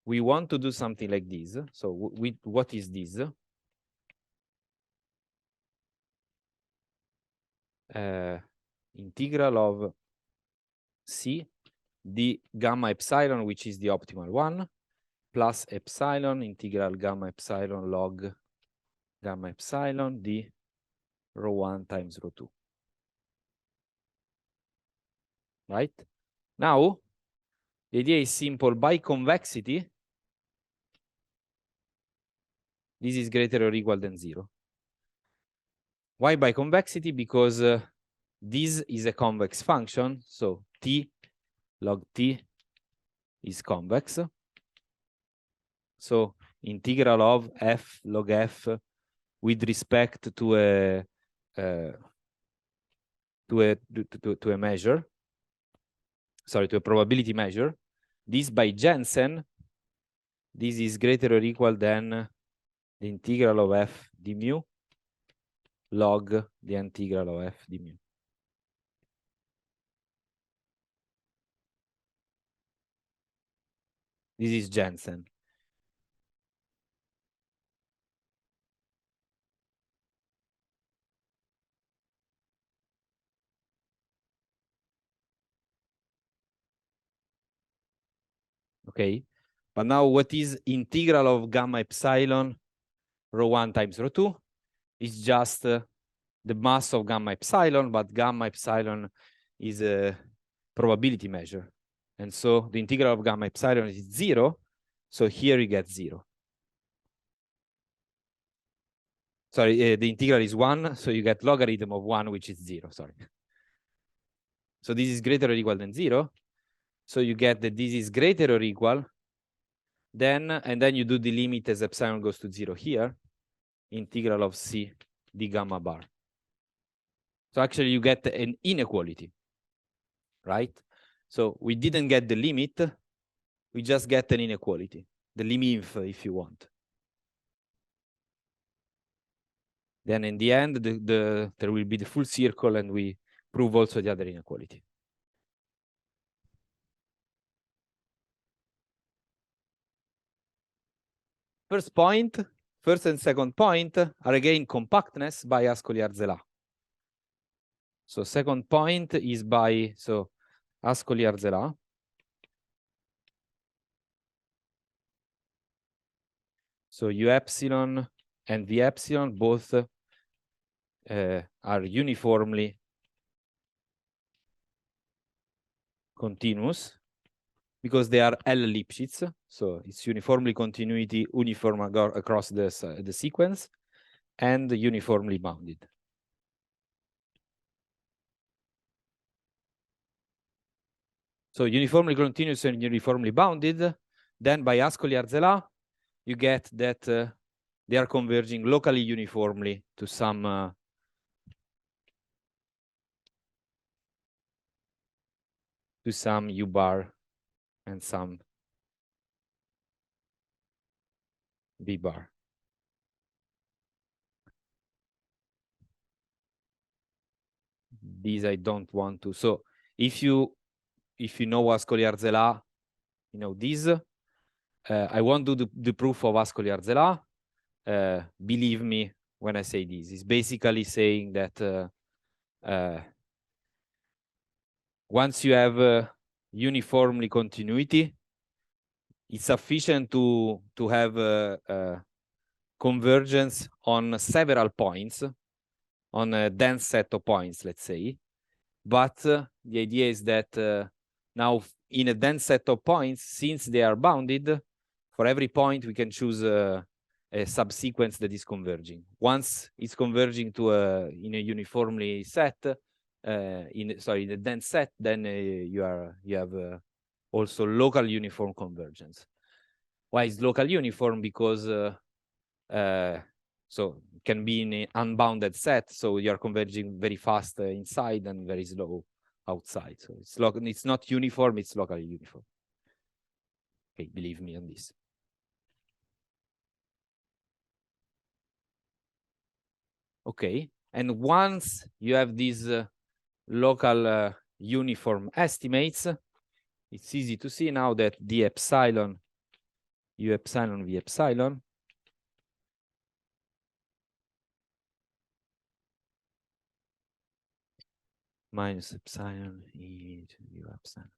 we want to do something like this. So what is this? Integral of c d gamma epsilon, which is the optimal one, plus epsilon integral gamma epsilon log gamma epsilon d rho 1 times rho 2. Right? Now, the idea is simple. By convexity, this is greater or equal than 0. Why by convexity? Because this is a convex function, so t log t is convex. So integral of f log f with respect to a measure, sorry, to a probability measure. This by Jensen, this is greater or equal than the integral of f d mu log the integral of f d mu. This is Jensen. Okay, but now what is integral of gamma epsilon rho 1 times rho 2? It's just the mass of gamma epsilon, but gamma epsilon is a probability measure. And so the integral of gamma epsilon is 0. So here you get 0. Sorry, the integral is 1. So you get logarithm of 1, which is 0. Sorry. So this is greater or equal than 0. So you get that this is greater or equal. And then you do the limit as epsilon goes to 0 here, integral of c d gamma bar. So actually you get an inequality, right? So we didn't get the limit, we just get an inequality, the limit if you want. Then in the end, there will be the full circle, and we prove also the other inequality. First and second point are again compactness by Ascoli-Arzelà. So second point is by Ascoli-Arzelà. So U epsilon and V epsilon both are uniformly continuous because they are L Lipschitz. So it's uniformly continuity, uniform across the sequence, and uniformly bounded. So uniformly continuous and uniformly bounded. Then by Ascoli-Arzelà, you get that they are converging locally uniformly to some U bar and some V bar. These I don't want to. So if you know Ascoli-Arzelà, you know this. I won't do the proof of Ascoli-Arzelà. Believe me when I say this. It's basically saying that once you have uniformly continuity, it's sufficient to have convergence on several points, on a dense set of points, let's say. But the idea is that now in a dense set of points, since they are bounded, for every point we can choose a subsequence that is converging. Once it's converging to in a uniformly set, in a dense set, then you have also local uniform convergence. Why is local uniform? Because so it can be in an unbounded set, so you're converging very fast inside and very slow outside. So it's not uniform, it's locally uniform. Okay, believe me on this. Okay, and once you have these local uniform estimates, it's easy to see now that the epsilon, U epsilon, V epsilon, minus epsilon e to U epsilon.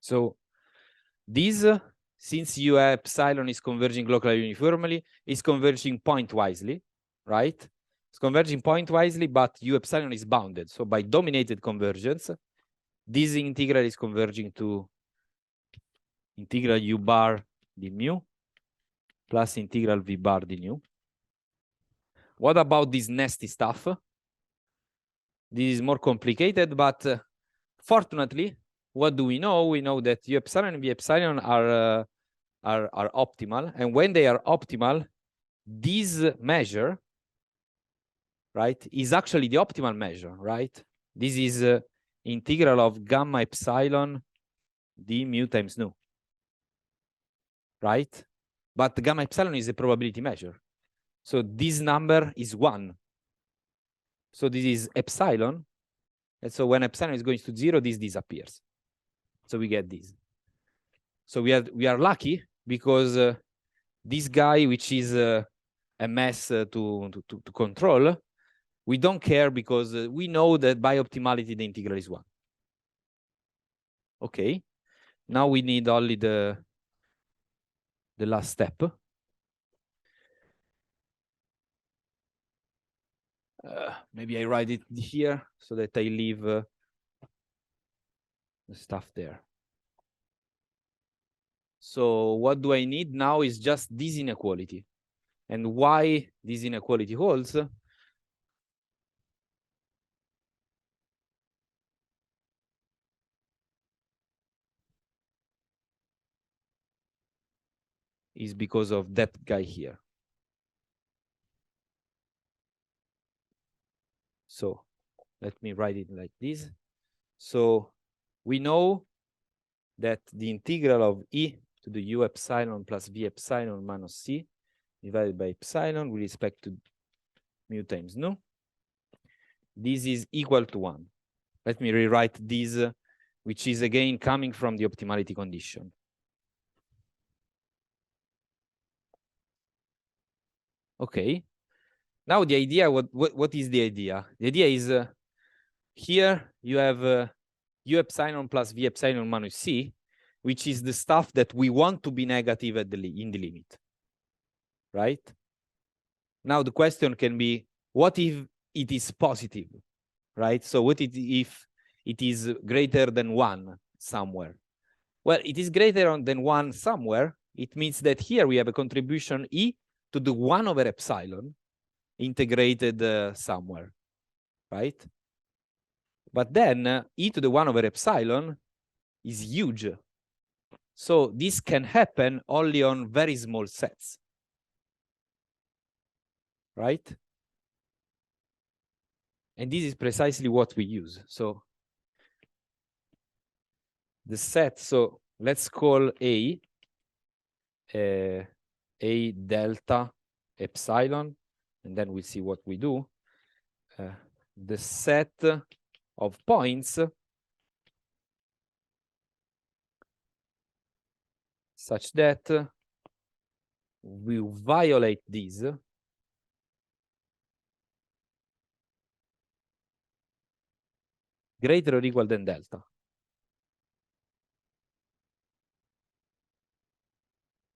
So this, since U epsilon is converging locally uniformly, is converging pointwisely, right? It's converging pointwisely, but U epsilon is bounded. So by dominated convergence, this integral is converging to integral U bar d mu plus integral V bar d nu. What about this nasty stuff? This is more complicated, but fortunately, what do we know? We know that U epsilon and V epsilon are optimal, and when they are optimal, this measure, right, is actually the optimal measure, right? This is integral of gamma epsilon d mu times nu, right? But the gamma epsilon is a probability measure. So this number is 1. So this is epsilon. And so when epsilon is going to 0, this disappears. So we get this. So we are lucky because this guy, which is a mess to control, we don't care because we know that by optimality the integral is 1. Okay. Now we need only the last step. Maybe I write it here so that I leave the stuff there. So what do I need now is just this inequality. And why this inequality holds? is because of that guy here. So let me write it like this. So we know that the integral of e to the u epsilon plus v epsilon minus c divided by epsilon with respect to mu times nu, this is equal to 1. Let me rewrite this, which is again coming from the optimality condition. Okay. Now the idea, what is the idea? The idea is here you have u epsilon plus v epsilon minus c, which is the stuff that we want to be negative at in the limit, right? Now the question can be, what if it is positive, right? So what if it is greater than 1 somewhere? Well, it is greater than 1 somewhere. It means that here we have a contribution e to the 1 over epsilon integrated somewhere, right? But then e to the 1 over epsilon is huge. So this can happen only on very small sets, right? And this is precisely what we use. So the set, so let's call A delta epsilon, and then we'll see what we do. The set of points such that we violate these greater or equal than delta.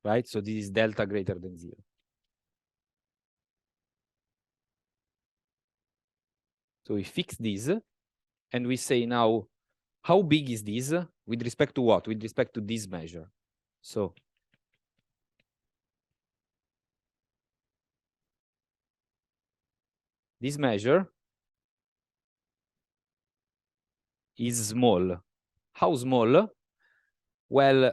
Right? So this is delta greater than 0. So we fix this, and we say now, how big is this with respect to what? With respect to this measure. So this measure is small. How small? Well,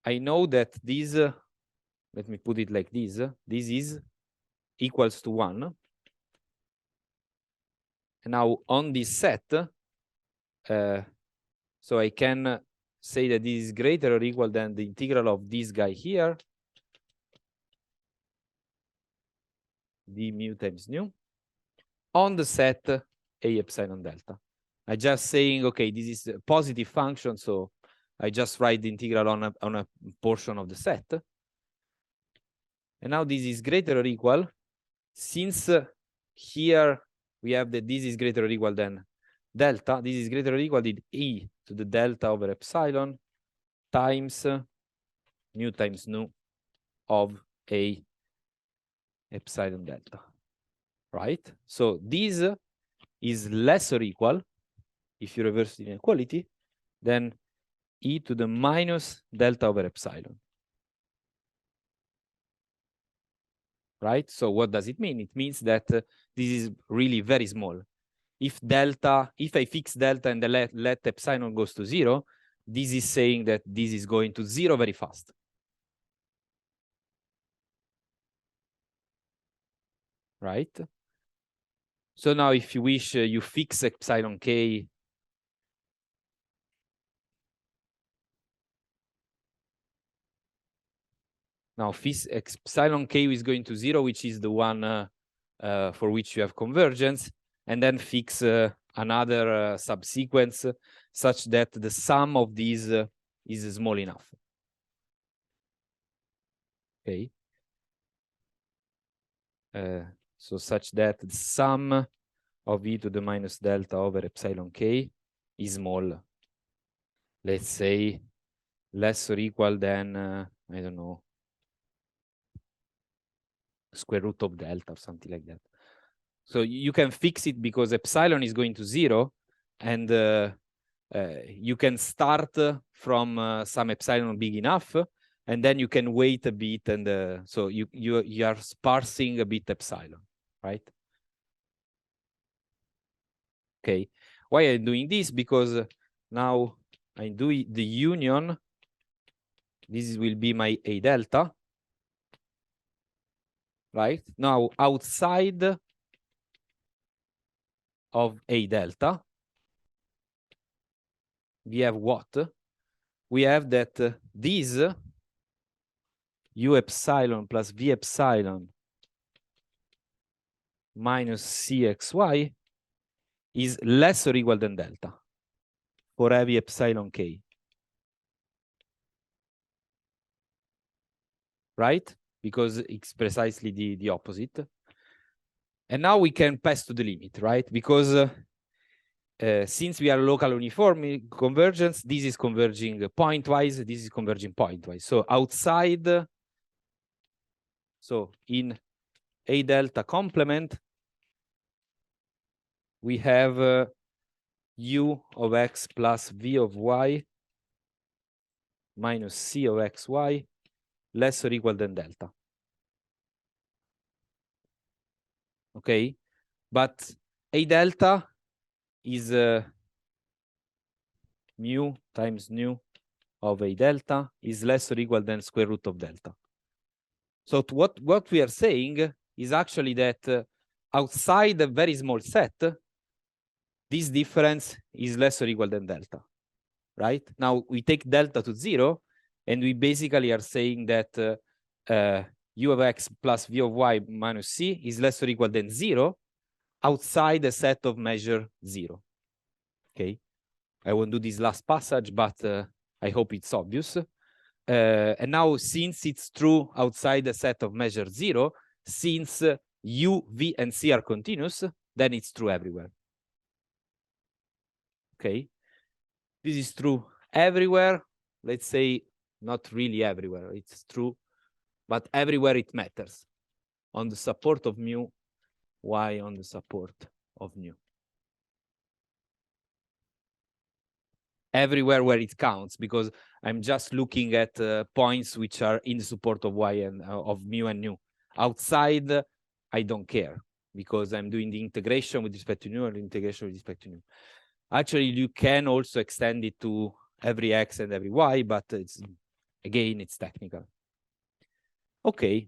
I know that this, let me put it like this is equals to 1. And now on this set, so I can say that this is greater or equal than the integral of this guy here, d mu times nu, on the set a epsilon delta. I just saying, okay, this is a positive function, so I just write the integral on a portion of the set. And now this is greater or equal, since here we have that this is greater or equal than delta, this is greater or equal to e to the delta over epsilon times mu times nu of a epsilon delta, right? So this is less or equal, if you reverse the inequality, than e to the minus delta over epsilon. Right? So what does it mean? It means that this is really very small. If I fix delta and let epsilon goes to 0, this is saying that this is going to 0 very fast. Right? So now if you wish, you fix epsilon k. Now epsilon k is going to 0, which is the one for which you have convergence, and then fix another subsequence such that the sum of these is small enough. Okay. So such that the sum of e to the minus delta over epsilon k is small. Let's say less or equal than, I don't know, square root of delta or something like that. So you can fix it because epsilon is going to 0, and you can start from some epsilon big enough, and then you can wait a bit, and so you are sparsing a bit epsilon, right? Okay. Why am I doing this? Because now I do the union. This will be my a delta. right? Now, outside of A delta, we have what? We have that this U epsilon plus V epsilon minus CXY is less or equal than delta for every epsilon K. Right? Because it's precisely the opposite. And now we can pass to the limit, right? Because since we are local uniform convergence, this is converging pointwise, this is converging pointwise. So outside, so in A delta complement, we have U of X plus V of Y minus C of XY less or equal than delta. Okay, but A delta is mu times nu of A delta is less or equal than square root of delta. So what we are saying is actually that outside a very small set, this difference is less or equal than delta, right? Now we take delta to 0, and we basically are saying that U of X plus V of Y minus C is less or equal than 0 outside a set of measure 0. Okay, I won't do this last passage, but I hope it's obvious. And now, since it's true outside a set of measure 0, since U, V, and C are continuous, then it's true everywhere. Okay, this is true everywhere. Let's say not really everywhere, it's true, but everywhere it matters. On the support of mu, Y on the support of nu. Everywhere where it counts, because I'm just looking at points which are in the support of Y and of mu and nu. Outside, I don't care, because I'm doing the integration with respect to nu and the integration with respect to nu. Actually, you can also extend it to every X and every Y, but it's, again, it's technical. Okay.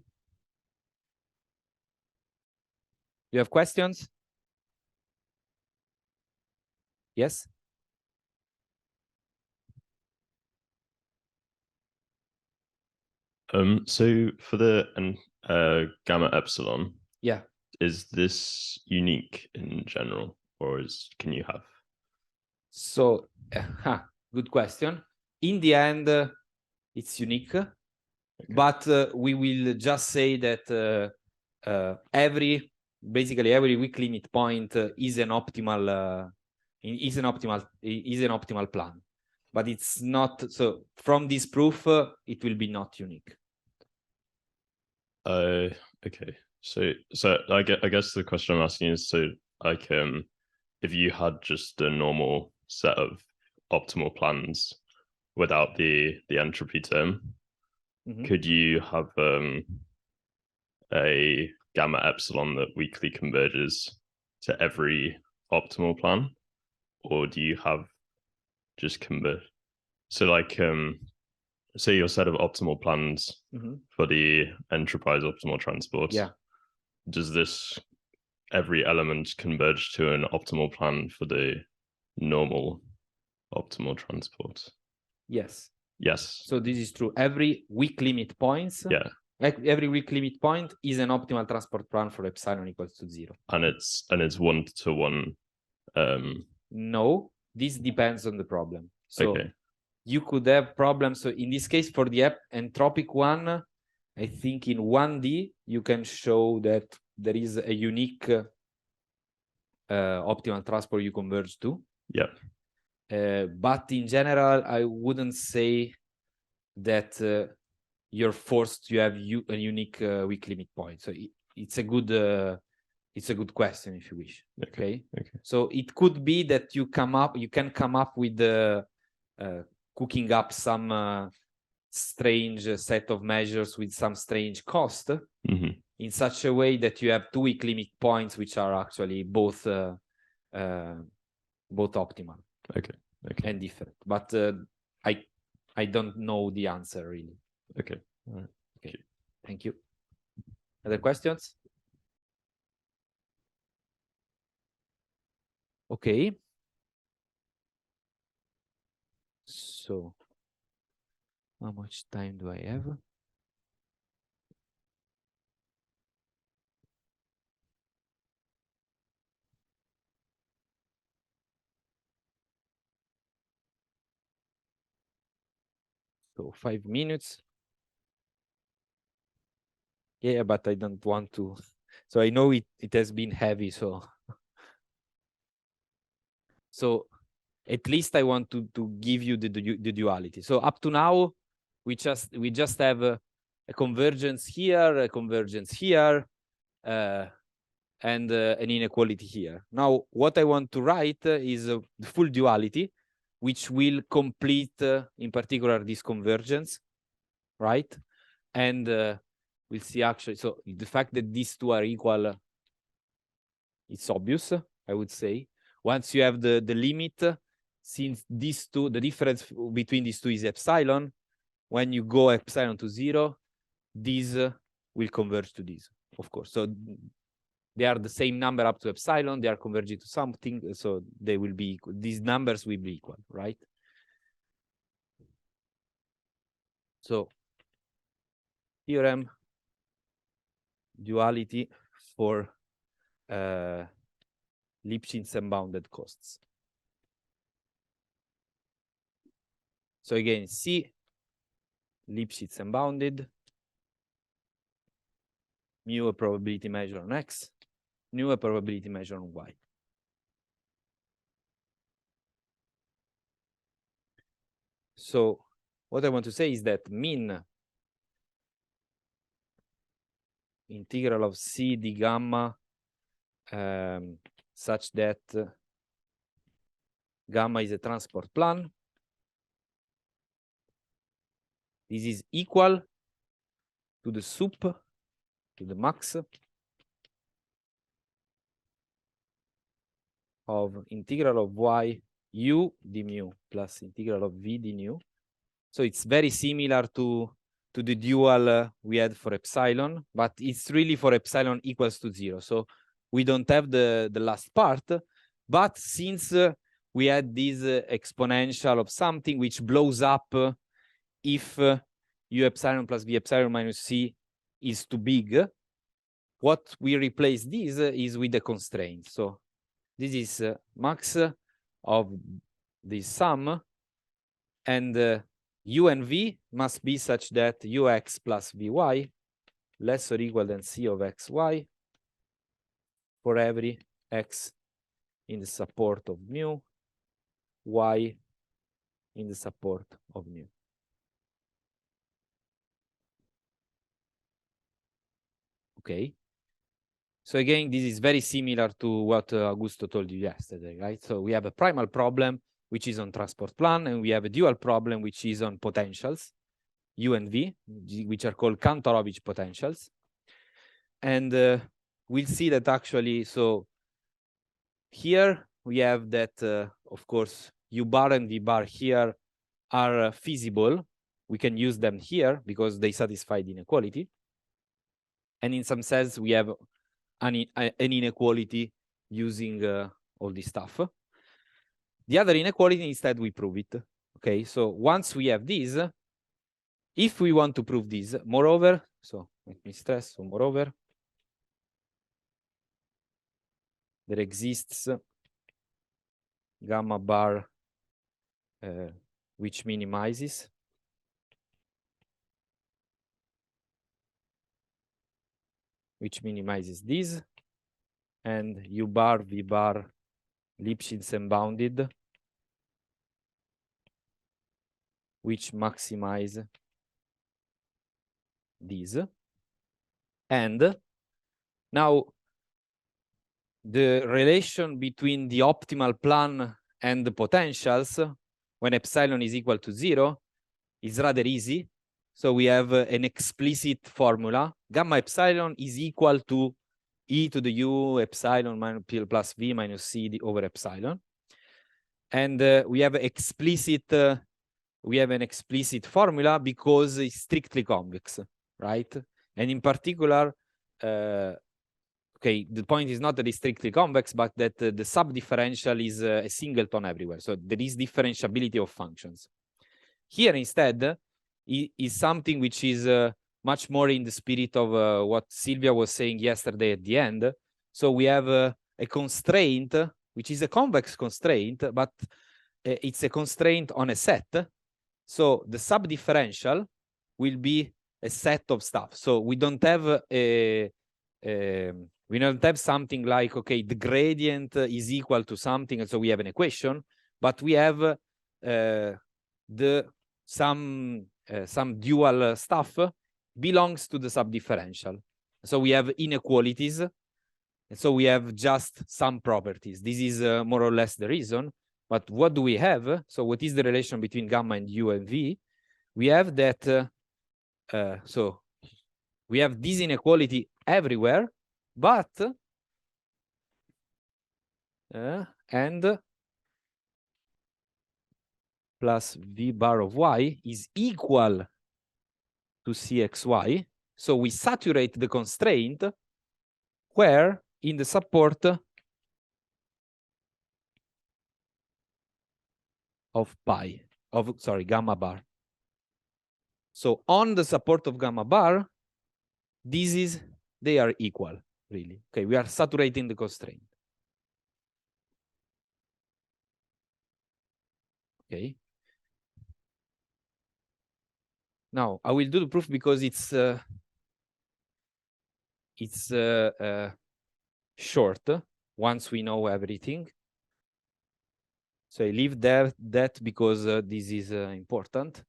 You have questions? Yes? So for the gamma epsilon, Yeah. is this unique in general, or can you have? So, good question. In the end, it's unique, okay. But we will just say that basically every weak limit point is an optimal plan, but it's not. So from this proof, it will be not unique. Okay. So I guess the question I'm asking is, so like if you had just a normal set of optimal plans without the entropy term, could you have a gamma epsilon that weakly converges to every optimal plan, or do you have just convert? So like say your set of optimal plans for the entropized optimal transport. Yeah. Does this every element converge to an optimal plan for the normal optimal transport? Yes. Yes. So this is true. Every weak limit points. Yeah. Every weak limit point is an optimal transport plan for epsilon equals to 0. And it's 1-to-1. No, this depends on the problem. So okay. You could have problems. So in this case, for the entropic one, I think in 1D, you can show that there is a unique optimal transport you converge to. Yeah. But in general, I wouldn't say that you're forced to have a unique weak limit point. So it's a good question if you wish. Okay. So it could be that you can come up with cooking up some strange set of measures with some strange cost in such a way that you have two weak limit points which are actually both optimal. Okay. And different. But I don't know the answer really. Okay. All right. Okay. Thank you. Other questions? Okay. So, how much time do I have? So 5 minutes. Yeah, but I don't want to. So I know it has been heavy. So at least I want to give you the duality. So up to now, we just have a convergence here, a convergence here, and an inequality here. Now, what I want to write is the full duality, which will complete, in particular, this convergence, right? And we'll see actually. So the fact that these two are equal, it's obvious, I would say. Once you have the limit, since these two, the difference between these two is epsilon, when you go epsilon to 0, these will converge to this, of course. So they are the same number up to epsilon, they are converging to something, so they will be equal. These numbers will be equal, right? So theorem, duality for Lipschitz unbounded costs. So again, C, Lipschitz unbounded, mu a probability measure on X, nu a probability measure on Y. So what I want to say is that min integral of C d gamma such that gamma is a transport plan. This is equal to the sup, to the max of integral of y u d mu plus integral of v d nu. So it's very similar to the dual we had for epsilon, but it's really for epsilon equals to 0. So we don't have the last part, but since we had this exponential of something which blows up if u epsilon plus v epsilon minus c is too big, what we replace this is with the constraint. So this is max of this sum, and u and v must be such that ux plus vy less or equal than c of xy for every x in the support of mu, y in the support of mu. Okay. So again, this is very similar to what Augusto told you yesterday, right? So we have a primal problem, which is on transport plan, and we have a dual problem, which is on potentials, U and V, which are called Kantorovich potentials. And we'll see that actually, so here we have that, of course, U bar and V bar here are feasible. We can use them here because they satisfy the inequality. And in some sense, we have an inequality using all this stuff. The other inequality, instead, we prove it. Okay, so once we have this, if we want to prove this, moreover, so let me stress, so moreover, there exists gamma bar which minimizes this, and U bar, V bar, Lipschitz unbounded, which maximize this. And now the relation between the optimal plan and the potentials when epsilon is equal to 0 is rather easy. So we have an explicit formula. Gamma epsilon is equal to e to the u epsilon minus p plus v minus c over epsilon. And we have an explicit formula because it's strictly convex, right? And in particular, okay, the point is not that it's strictly convex, but that the sub-differential is a singleton everywhere. So there is differentiability of functions. Here instead is something which is much more in the spirit of what Silvia was saying yesterday at the end. So we have a constraint, which is a convex constraint, but it's a constraint on a set. So the sub-differential will be a set of stuff. So we don't have we don't have something like, okay, the gradient is equal to something, and so we have an equation, but we have some dual stuff belongs to the sub-differential. So we have inequalities, and so we have just some properties. This is more or less the reason. But what do we have? So what is the relation between gamma and u and v? We have that, so we have this inequality everywhere, but, and plus v bar of y is equal to cxy. So we saturate the constraint where in the support of gamma bar. So on the support of gamma bar, they are equal, really. Okay, we are saturating the constraint. Okay. Now I will do the proof because it's short once we know everything. So I leave that because this is important.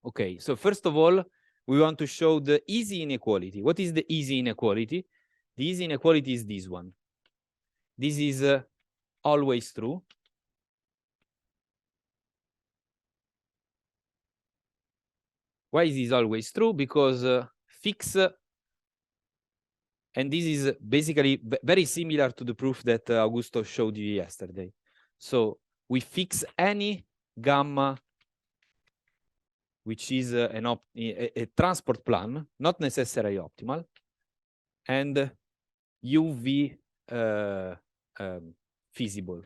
Okay, so first of all, we want to show the easy inequality. What is the easy inequality? The easy inequality is this one. This is always true. Why is this always true? Because fix, and this is basically very similar to the proof that Augusto showed you yesterday. So we fix any gamma, which is a transport plan, not necessarily optimal, and uv feasible.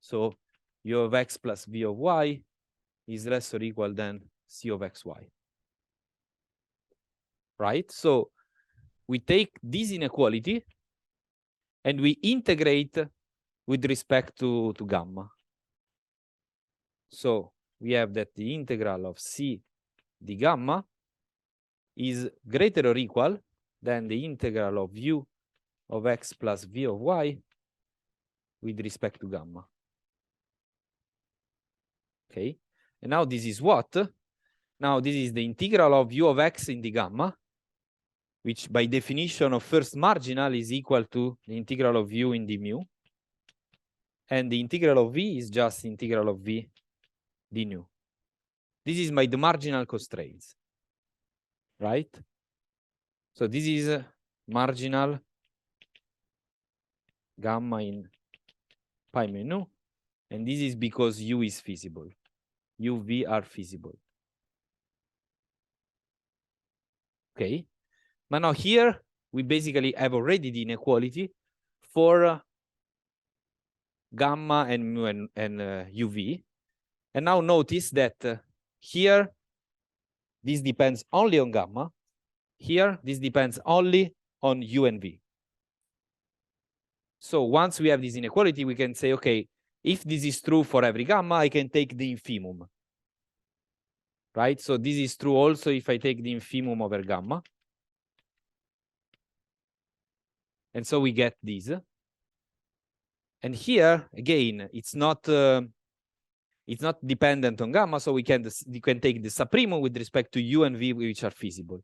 So u of x plus v of y is less or equal than c of xy. Right? So we take this inequality and we integrate with respect to gamma. So we have that the integral of c d gamma is greater or equal than the integral of u of x plus v of y with respect to gamma. Okay, and now this is what? Now this is the integral of u of x in the gamma, which by definition of first marginal is equal to the integral of u in the mu. And the integral of v is just integral of v d nu. This is the marginal constraints, right? So this is marginal gamma in pi mu nu, and this is because u is feasible. U, v are feasible. Okay, but now here we basically have already the inequality for gamma and mu and uv. And now notice that here this depends only on gamma. Here this depends only on u and v. So once we have this inequality, we can say, okay, if this is true for every gamma, I can take the infimum. Right? So this is true also if I take the infimum over gamma. And so we get this. And here, again, it's not dependent on gamma, so we can take the supremum with respect to u and v, which are feasible.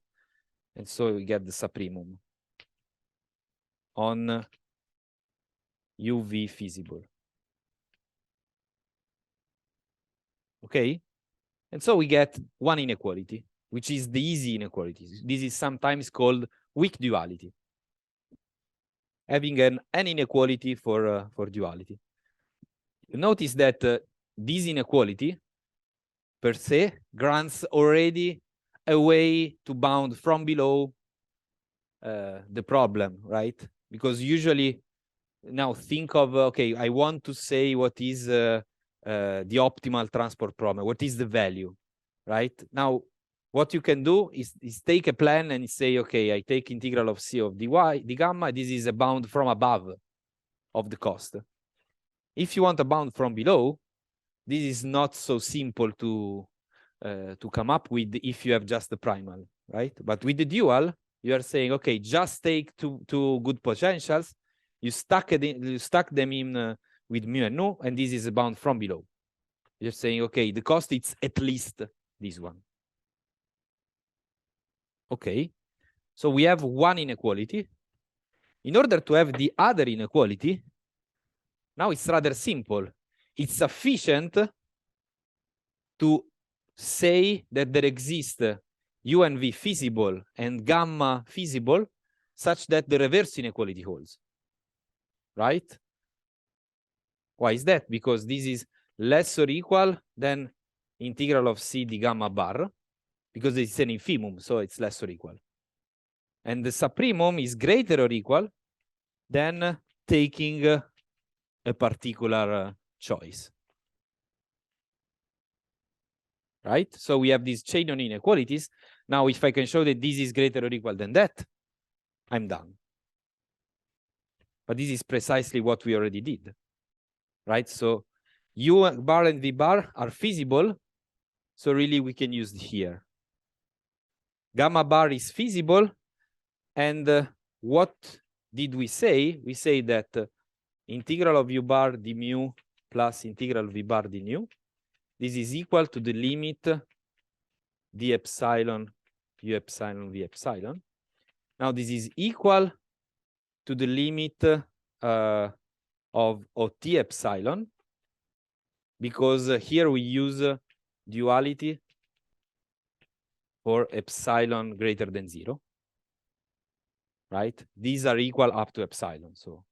And so we get the supremum on uv feasible. Okay? And so we get one inequality, which is the easy inequality. This is sometimes called weak duality. Having an inequality for duality. Notice that this inequality per se grants already a way to bound from below the problem, right? Because usually now think of, okay, I want to say what is the optimal transport problem, what is the value, right? Now, what you can do is take a plan and say, okay, I take integral of C of dy, d gamma, this is a bound from above of the cost. If you want a bound from below, this is not so simple to come up with if you have just the primal, right? But with the dual, you are saying, okay, just take two good potentials, you stack them in with mu and nu, and this is a bound from below. You're saying, okay, the cost it's at least this one. Okay, so we have one inequality. In order to have the other inequality, now it's rather simple. It's sufficient to say that there exists U and V feasible and gamma feasible such that the reverse inequality holds, right? Why is that? Because this is less or equal than integral of C d gamma bar, because it's an infimum, so it's less or equal. And the supremum is greater or equal than taking a particular choice. Right? So we have this chain on inequalities. Now, if I can show that this is greater or equal than that, I'm done. But this is precisely what we already did, right? So U bar and V bar are feasible. So really we can use it here. Gamma bar is feasible. And what did we say? We say that integral of U bar d mu plus integral V bar d nu, this is equal to the limit d epsilon U epsilon V epsilon. Now this is equal to the limit of OT epsilon, because here we use duality for epsilon greater than 0, right? These are equal up to epsilon, so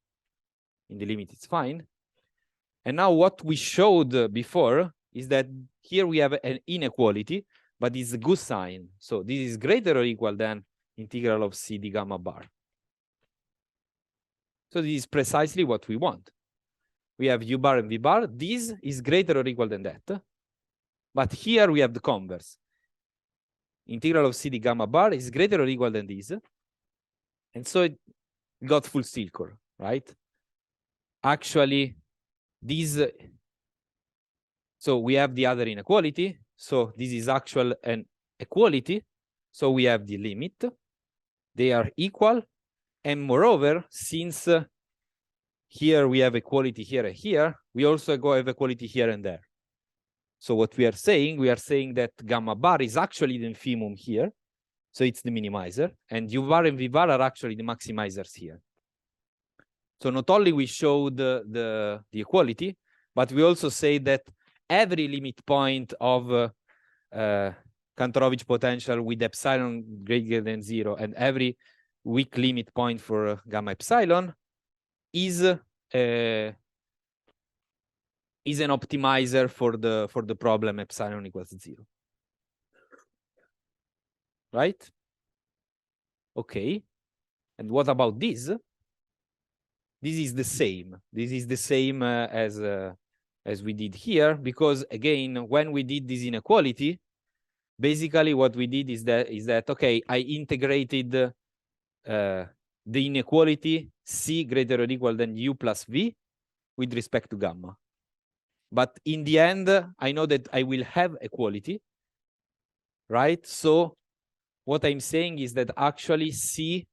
in the limit it's fine. And now what we showed before is that here we have an inequality, but it's a good sign. So this is greater or equal than integral of C d gamma bar. So this is precisely what we want. We have U bar and V bar. This is greater or equal than that. But here we have the converse. Integral of C d gamma bar is greater or equal than this. And so it got full circle, right? Actually, this, so we have the other inequality. So this is actual an equality. So we have the limit. They are equal. And moreover, since here we have equality here and here, we also have equality here and there. So what we are saying that gamma bar is actually the infimum here. So it's the minimizer. And U bar and V bar are actually the maximizers here. So not only we show the equality, but we also say that every limit point of Kantorovich potential with epsilon greater than 0 and every weak limit point for gamma epsilon is an optimizer for the problem epsilon equals 0. Right? Okay. And what about this? This is the same. This is the same as we did here, because again, when we did this inequality, basically what we did is that okay, I integrated the inequality C greater or equal than U plus V with respect to gamma. But in the end, I know that I will have equality, right? So what I'm saying is that actually C,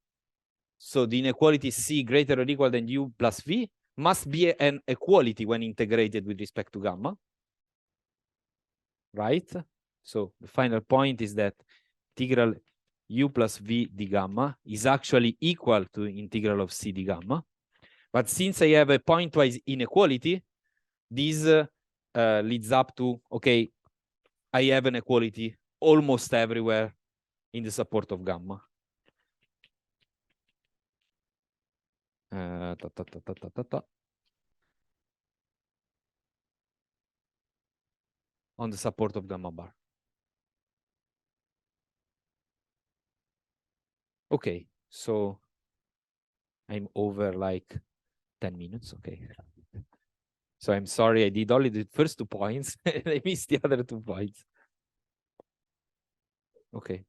so the inequality C greater or equal than U plus V must be an equality when integrated with respect to gamma, right? So the final point is that integral U plus V d gamma is actually equal to integral of C d gamma. But since I have a pointwise inequality, this leads up to, okay, I have an equality almost everywhere in the support of gamma. On the support of gamma bar. Okay, so I'm over like 10 minutes. Okay. So I'm sorry, I did only the first 2 points and I missed the other 2 points. Okay.